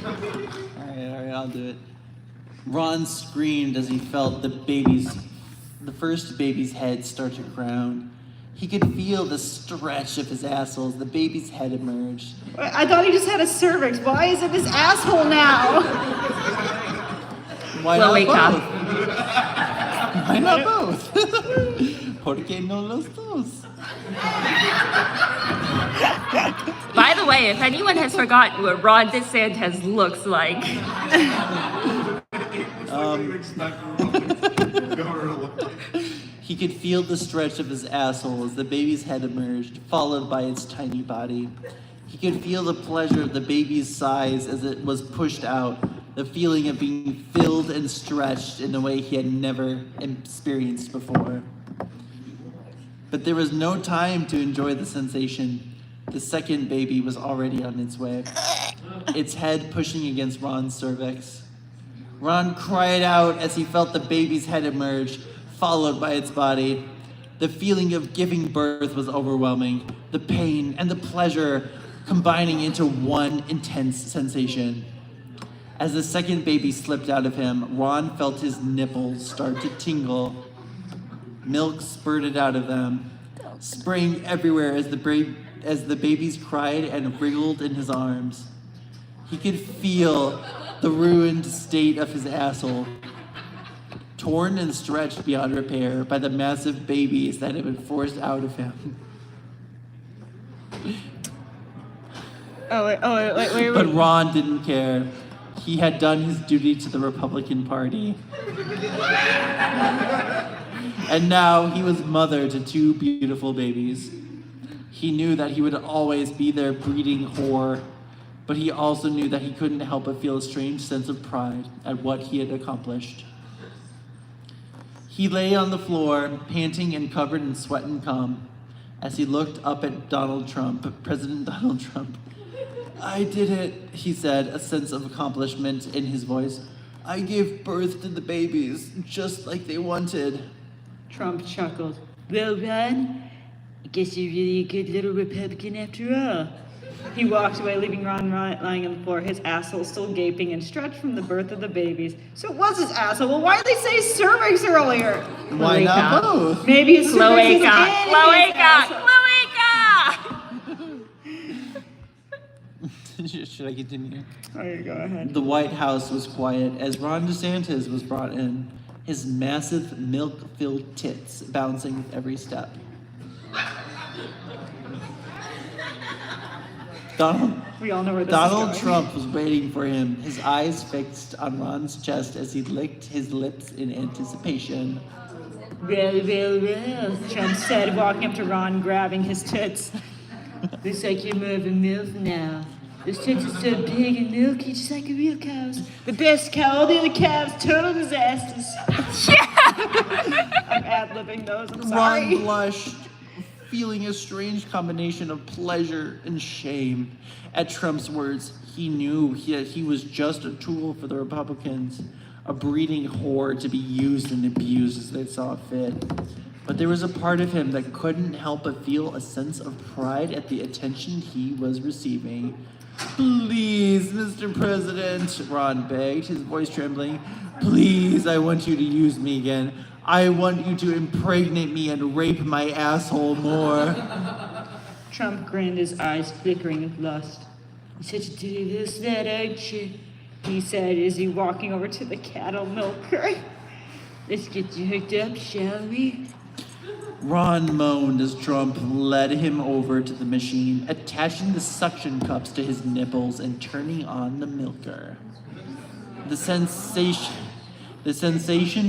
S4: right, I'll do it. Ron screamed as he felt the first baby's head start to ground. He could feel the stretch of his asshole as the baby's head emerged.
S1: I thought he just had a cervix. Why is it his asshole now?
S4: Why not
S3: Chloe
S4: both? Why not both? ¿Por qué no los dos?
S3: By the way, if anyone has forgotten what Ron DeSantis looks like,
S4: He could feel the stretch of his asshole as the baby's head emerged, followed by its tiny body. He could feel the pleasure of the baby's size as it was pushed out, the feeling of being filled and stretched in a way he had never experienced before. But there was no time to enjoy the sensation. The second baby was already on its way, its head pushing against Ron's cervix. Ron cried out as he felt the baby's head emerge, followed by its body. The feeling of giving birth was overwhelming, the pain and the pleasure combining into one intense sensation. As the second baby slipped out of him, Ron felt his nipples start to tingle. Milk spurted out of them, spraying everywhere as the babies cried and wriggled in his arms. He could feel the ruined state of his asshole, torn and stretched beyond repair by the massive babies that had been forced out of him.
S1: Wait.
S4: But Ron didn't care. He had done his duty to the Republican Party. And now he was mother to two beautiful babies. He knew that he would always be their breeding whore, but he also knew that he couldn't help but feel a strange sense of pride at what he had accomplished. He lay on the floor, panting and covered in sweat and cum, as he looked up at President Donald Trump. I did it, he said, a sense of accomplishment in his voice. I gave birth to the babies, just like they wanted.
S1: Trump chuckled. Well, Ron, I guess you're really a good little Republican after all. He walked away, leaving Ron lying on the floor, his asshole still gaping and stretched from the birth of the babies. So it was his asshole. Well, why did they say cervix earlier?
S4: Why not both?
S1: Maybe his cervix is in his asshole.
S4: Should I continue?
S1: Oh, you go ahead.
S4: The White House was quiet as Ron DeSantis was brought in, his massive milk-filled tits bouncing with every step.
S1: We all know where this
S4: Donald
S1: is going.
S4: Trump was waiting for him, his eyes fixed on Ron's chest as he licked his lips in anticipation.
S1: Well, Trump said, walking up to Ron, grabbing his tits. Looks like you're more of a MILF now. Those tits are so big and milky, just like a real cow's. The best cow, all the other calves, total disasters. I'm ad-libbing those, I'm sorry.
S4: Ron blushed, feeling a strange combination of pleasure and shame at Trump's words. He knew he was just a tool for the Republicans, a breeding whore to be used and abused as they saw fit. But there was a part of him that couldn't help but feel a sense of pride at the attention he was receiving. Please, Mr. President, Ron begged, his voice trembling. Please, I want you to use me again. I want you to impregnate me and rape my asshole more.
S1: Trump grinned, his eyes flickering with lust. You're such a dirty little slut, aren't you? He said as he walking over to the cattle milker. Let's get you hooked up, shall we?
S4: Ron moaned as Trump led him over to the machine, attaching the suction cups to his nipples and turning on the milker. The sensation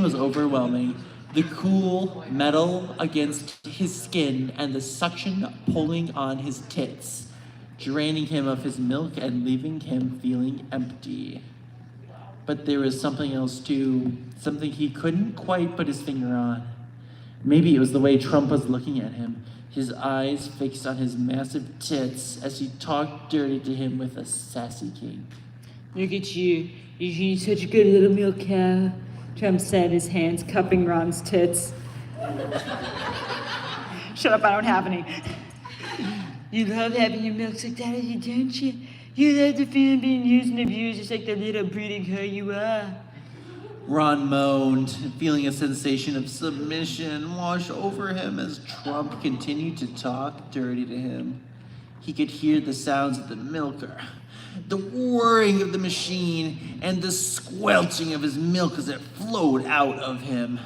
S4: was overwhelming. The cool metal against his skin and the suction pulling on his tits, draining him of his milk and leaving him feeling empty.
S6: But there was something else too, something he couldn't quite put his finger on. Maybe it was the way Trump was looking at him, his eyes fixed on his massive tits as he talked dirty to him with a sassy kink.
S1: Look at you. You're such a good little milk cow, Trump said, his hands cupping Ron's tits. Shut up, I don't have any. You love having your milk sucked out of you, don't you? You love the feeling being used and abused just like the little breeding her you are.
S4: Ron moaned, feeling a sensation of submission wash over him as Trump continued to talk dirty to him. He could hear the sounds of the milker, the whirring of the machine, and the squelching of his milk as it flowed out of him.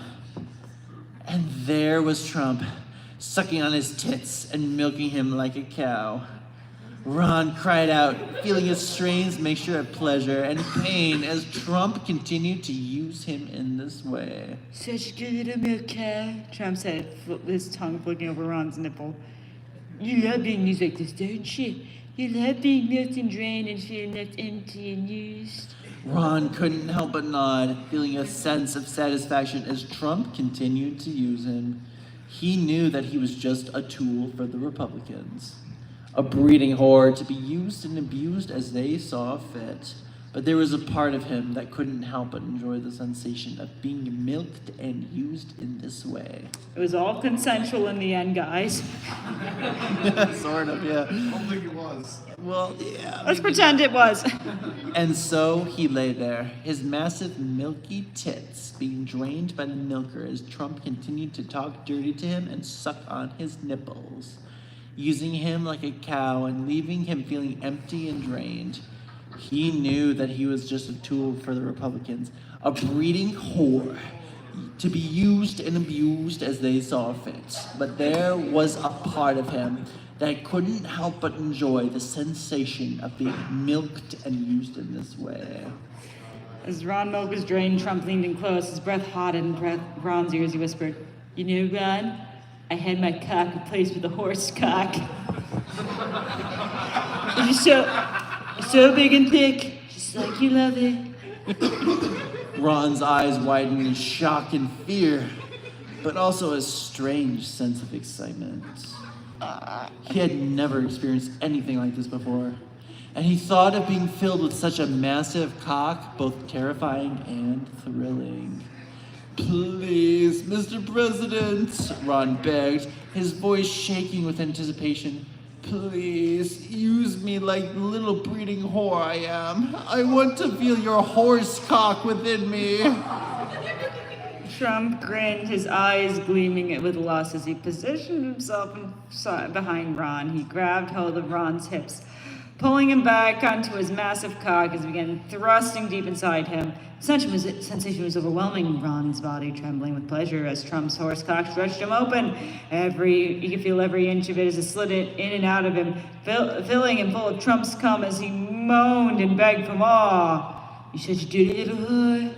S4: And there was Trump, sucking on his tits and milking him like a cow. Ron cried out, feeling a strange mixture of pleasure and pain as Trump continued to use him in this way.
S1: Such a good little milk cow, Trump said, his tongue flicking over Ron's nipple. You love being used like this, don't you? You love being milked and drained and feeling left empty and used.
S4: Ron couldn't help but nod, feeling a sense of satisfaction as Trump continued to use him. He knew that he was just a tool for the Republicans, a breeding whore to be used and abused as they saw fit. But there was a part of him that couldn't help but enjoy the sensation of being milked and used in this way.
S1: It was all consensual in the end, guys.
S4: Sort of, yeah.
S7: I don't think it was.
S4: Well, yeah.
S1: Let's pretend it was.
S4: And so he lay there, his massive milky tits being drained by the milker as Trump continued to talk dirty to him and suck on his nipples, using him like a cow and leaving him feeling empty and drained. He knew that he was just a tool for the Republicans, a breeding whore, to be used and abused as they saw fit. But there was a part of him that couldn't help but enjoy the sensation of being milked and used in this way.
S1: As Ron milk was drained, Trump leaned in close, his breath hot in Ron's ears. He whispered, "You know, Ron, I had my cock replaced with a horse cock. It's so big and thick, just like you love it."
S4: Ron's eyes widened in shock and fear, but also a strange sense of excitement. He had never experienced anything like this before, and he thought of being filled with such a massive cock both terrifying and thrilling. "Please, Mr. President," Ron begged, his voice shaking with anticipation. "Please, use me like the little breeding whore I am. I want to feel your horse cock within me."
S1: Trump grinned, his eyes gleaming with lust as he positioned himself behind Ron. He grabbed hold of Ron's hips, pulling him back onto his massive cock as he began thrusting deep inside him. The sensation was overwhelming, Ron's body trembling with pleasure as Trump's horse cock stretched him open. You could feel every inch of it as it slid in and out of him, filling him full of Trump's cum as he moaned and begged for more. "You're such a dirty little whore."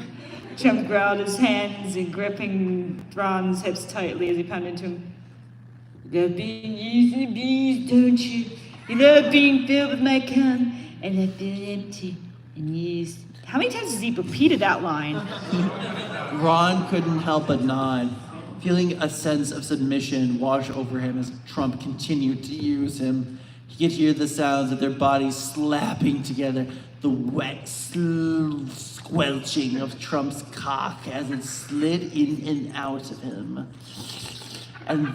S1: Trump growled, his hands and gripping Ron's hips tightly as he pounded into him. "You love being used and abused, don't you? You love being filled with my cum and I feel empty and used." How many times has he repeated that line?
S4: Ron couldn't help but nod, feeling a sense of submission wash over him as Trump continued to use him. He could hear the sounds of their bodies slapping together, the wet squelching of Trump's cock as it slid in and out of him. And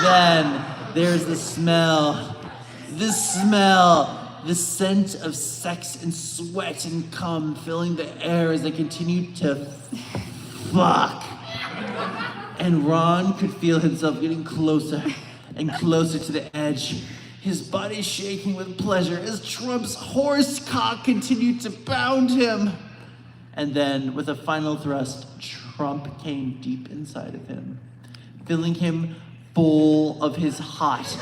S4: then there's the smell, the scent of sex and sweat and cum filling the air as they continued to fuck. And Ron could feel himself getting closer and closer to the edge, his body shaking with pleasure as Trump's horse cock continued to pound him. And then, with a final thrust, Trump came deep inside of him, filling him full of his hot,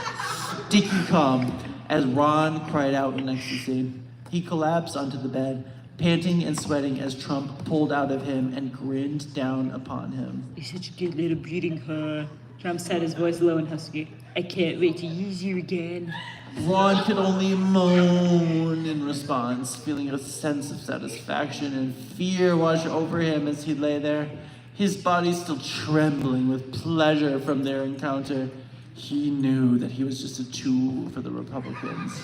S4: sticky cum as Ron cried out in ecstasy. He collapsed onto the bed, panting and sweating as Trump pulled out of him and grinned down upon him.
S1: "You're such a good little breeding whore," Trump said, his voice low and husky. "I can't wait to use you again."
S6: Ron could only moan in response, feeling a sense of satisfaction and fear wash over him as he lay there, his body still trembling with pleasure from their encounter. He knew that he was just a tool for the Republicans,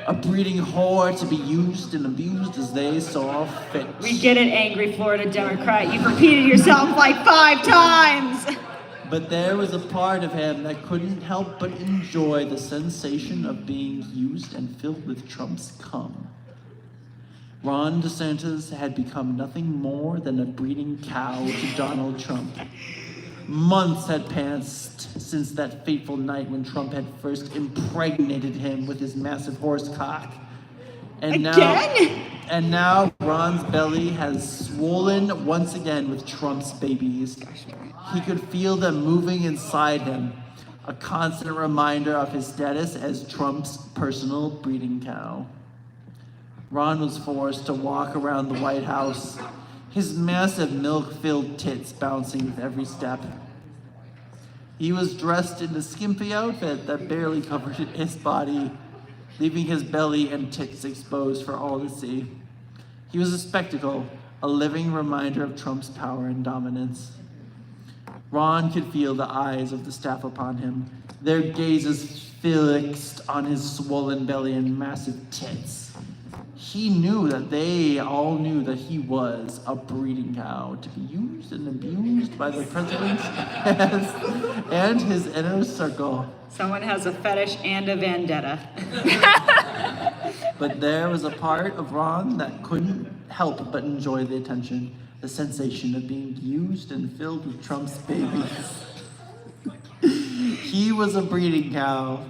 S6: a breeding whore to be used and abused as they saw fit.
S1: We get it, angry Florida Democrat. You've repeated yourself like 5 times.
S6: But there was a part of him that couldn't help but enjoy the sensation of being used and filled with Trump's cum. Ron DeSantis had become nothing more than a breeding cow to Donald Trump. Months had passed since that fateful night when Trump had first impregnated him with his massive horse cock. And now Ron's belly has swollen once again with Trump's babies. He could feel them moving inside him, a constant reminder of his status as Trump's personal breeding cow. Ron was forced to walk around the White House, his massive milk-filled tits bouncing with every step. He was dressed in a skimpy outfit that barely covered his body, leaving his belly and tits exposed for all to see. He was a spectacle, a living reminder of Trump's power and dominance. Ron could feel the eyes of the staff upon him, their gazes fixed on his swollen belly and massive tits. He knew that they all knew that he was a breeding cow to be used and abused by the president and his inner circle.
S1: Someone has a fetish and a vendetta.
S6: But there was a part of Ron that couldn't help but enjoy the attention, the sensation of being used and filled with Trump's babies. He was a breeding cow,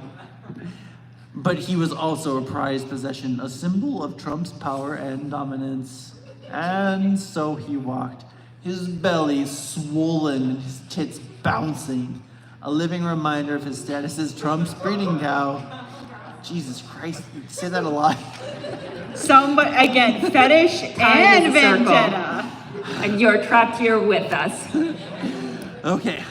S6: but he was also a prized possession, a symbol of Trump's power and dominance. And so he walked, his belly swollen and his tits bouncing, a living reminder of his status as Trump's breeding cow. Jesus Christ, say that a lot.
S1: Somebody, again, fetish and vendetta.
S3: And you're trapped here with us.
S6: Okay.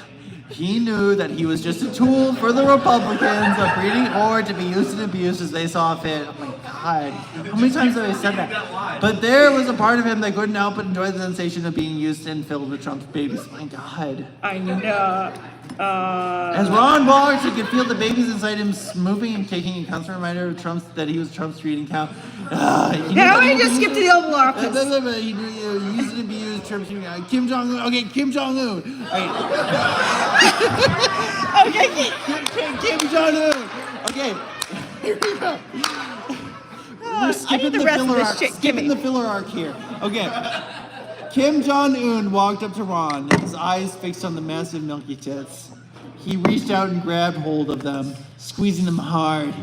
S6: He knew that he was just a tool for the Republicans, a breeding whore to be used and abused as they saw fit. Oh my God, how many times have I said that? But there was a part of him that couldn't help but enjoy the sensation of being used and filled with Trump's babies. Oh my God.
S1: I know.
S6: As Ron walked, he could feel the babies inside him moving and kicking, a constant reminder of that he was Trump's breeding cow.
S1: Now we just skip to the Oval Office.
S6: He used to be used Trump's breeding cow. Kim Jong-un. Okay, Kim Jong-un. All right.
S1: Okay.
S6: Kim Jong-un. Okay. Here we go. We're skipping the filler arc. Skipping the filler arc here. Okay. Kim Jong-un walked up to Ron, his eyes fixed on the massive milky tits. He reached out and grabbed hold of them, squeezing them hard.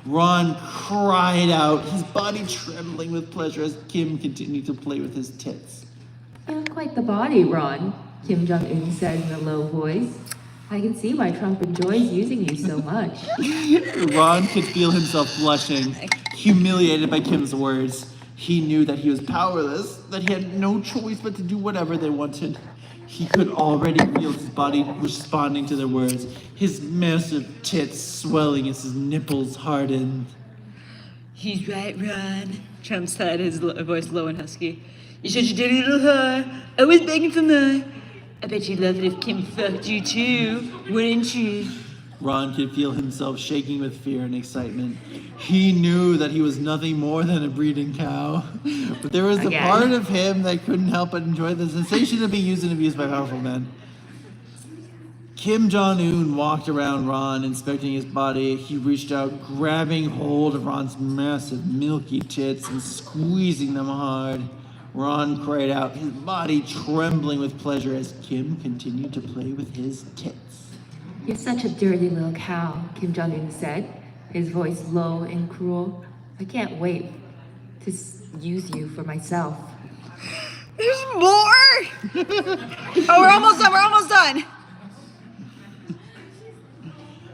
S6: Ron cried out, his body trembling with pleasure as Kim continued to play with his tits.
S3: You have quite the body, Ron, Kim Jong-un said in a low voice. I can see why Trump enjoys using you so much.
S6: Ron could feel himself blushing, humiliated by Kim's words. He knew that he was powerless, that he had no choice but to do whatever they wanted. He could already feel his body responding to their words, his massive tits swelling as his nipples hardened.
S1: He's right, Ron, Trump said, his voice low and husky. You're such a dirty little whore, always begging for more. I bet you'd love it if Kim fucked you too, wouldn't you?
S6: Ron could feel himself shaking with fear and excitement. He knew that he was nothing more than a breeding cow. But there was a part of him that couldn't help but enjoy the sensation of being used and abused by powerful men. Kim Jong-un walked around Ron, inspecting his body. He reached out, grabbing hold of Ron's massive milky tits and squeezing them hard. Ron cried out, his body trembling with pleasure as Kim continued to play with his tits.
S3: You're such a dirty little cow, Kim Jong-un said, his voice low and cruel. I can't wait to use you for myself.
S1: There's more! Oh, we're almost done.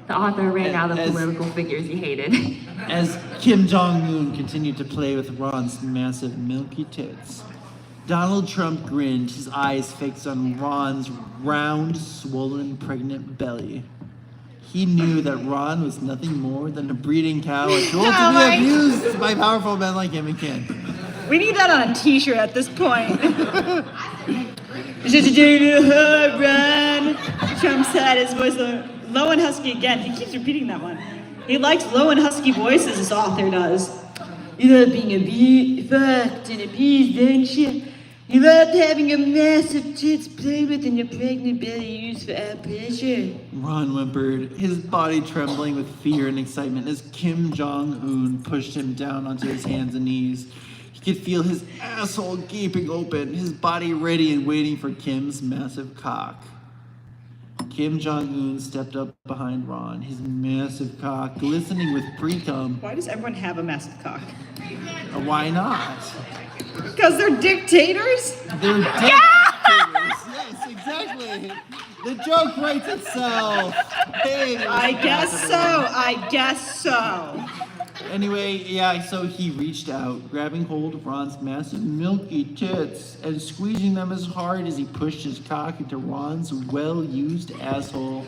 S3: The author ran out of political figures he hated.
S6: As Kim Jong-un continued to play with Ron's massive milky tits, Donald Trump grinned, his eyes fixed on Ron's round, swollen, pregnant belly.
S4: He knew that Ron was nothing more than a breeding cow, a tool
S1: Oh
S4: to
S1: my-
S4: be abused by powerful men like him and Ken.
S1: We need that on a t-shirt at this point. It's just a day to her, Ron. Trump said, his voice low and husky again. He keeps repeating that one. He likes low and husky voices, this author does. You love being fucked and abused, don't you? You loved having a massive tits played with and your pregnant belly used for our pleasure.
S4: Ron whimpered, his body trembling with fear and excitement as Kim Jong-un pushed him down onto his hands and knees. He could feel his asshole gaping open, his body ready and waiting for Kim's massive cock. Kim Jong-un stepped up behind Ron, his massive cock glistening with pre-cum.
S1: Why does everyone have a massive cock?
S4: Why not?
S1: Because they're dictators?
S4: They're dictators. Yes, exactly. The joke writes itself. Hey,
S1: I guess so.
S4: Anyway, yeah, so he reached out, grabbing hold of Ron's massive milky tits and squeezing them as hard as he pushed his cock into Ron's well-used asshole.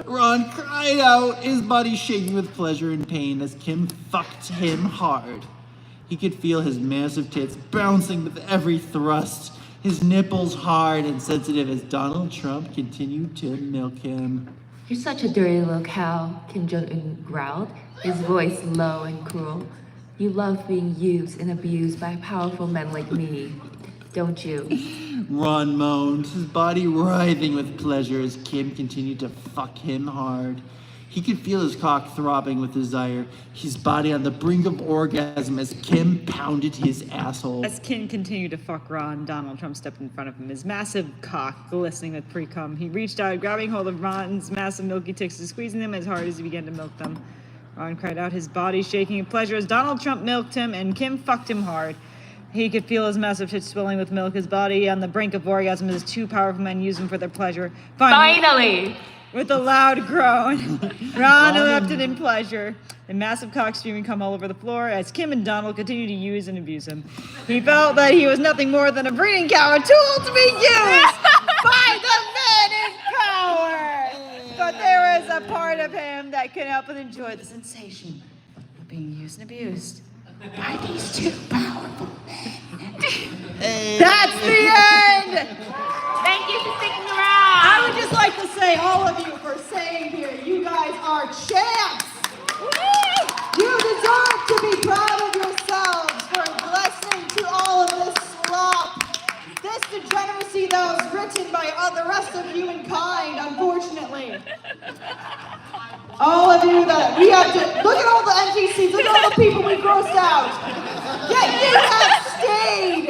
S4: Ron cried out, his body shaking with pleasure and pain as Kim fucked him hard. He could feel his massive tits bouncing with every thrust, his nipples hard and sensitive as Donald Trump continued to milk him.
S3: You're such a dirty little cow, Kim Jong-un growled, his voice low and cruel. You love being used and abused by powerful men like me, don't you?
S4: Ron moaned, his body writhing with pleasure as Kim continued to fuck him hard. He could feel his cock throbbing with desire, his body on the brink of orgasm as Kim pounded his asshole.
S1: As Kim continued to fuck Ron, Donald Trump stepped in front of him, his massive cock glistening with pre-cum. He reached out, grabbing hold of Ron's massive milky tits and squeezing them as hard as he began to milk them. Ron cried out, his body shaking in pleasure as Donald Trump milked him and Kim fucked him hard. He could feel his massive tits swelling with milk, his body on the brink of orgasm as two powerful men used him for their pleasure.
S3: Finally!
S1: With a loud groan, Ron erupted in pleasure. The massive cock streaming come all over the floor as Kim and Donald continued to use and abuse him. He felt that he was nothing more than a breeding cow, a tool to be used by the men in power. But there was a part of him that could help but enjoy the sensation of being used and abused by these two powerful men. That's the end!
S3: Thank you for sticking around!
S1: I would just like to say, all of you, for saying here, you guys are champs! You deserve to be proud of yourselves for listening to all of this slop. This degeneracy that was written by the rest of humankind, unfortunately. All of you that we have to, look at all the NPCs, look at all the people we grossed out. Yet you have stayed.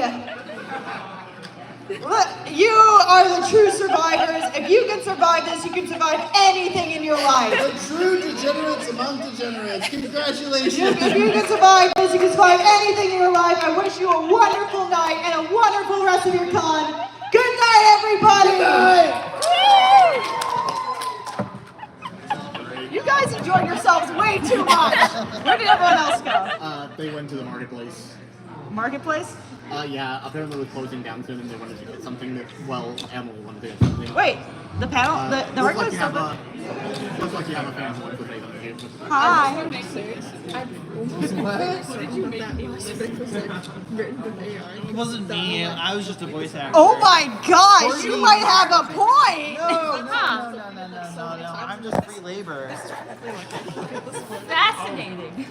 S1: Look, you are the true survivors. If you can survive this, you can survive anything in your life.
S4: The true degenerates among degenerates. Congratulations.
S1: If you can survive this, you can survive anything in your life. I wish you a wonderful night and a wonderful rest of your con. Good night, everybody. Woo! You guys enjoyed yourselves way too much. Where did everyone else go?
S7: They went to the marketplace.
S1: Marketplace?
S7: Yeah, apparently we're closing down soon and they wanted to get something that, well, Emily wanted to get something.
S1: Wait, the panel, the
S7: looks
S1: marketplace
S7: like
S1: open?
S7: looks like you have a fan one that they want to give.
S1: Hi.
S4: It wasn't me. I was just a voice actor.
S1: Oh my gosh, you might have a point.
S4: No. I'm just free labor.
S3: Fascinating.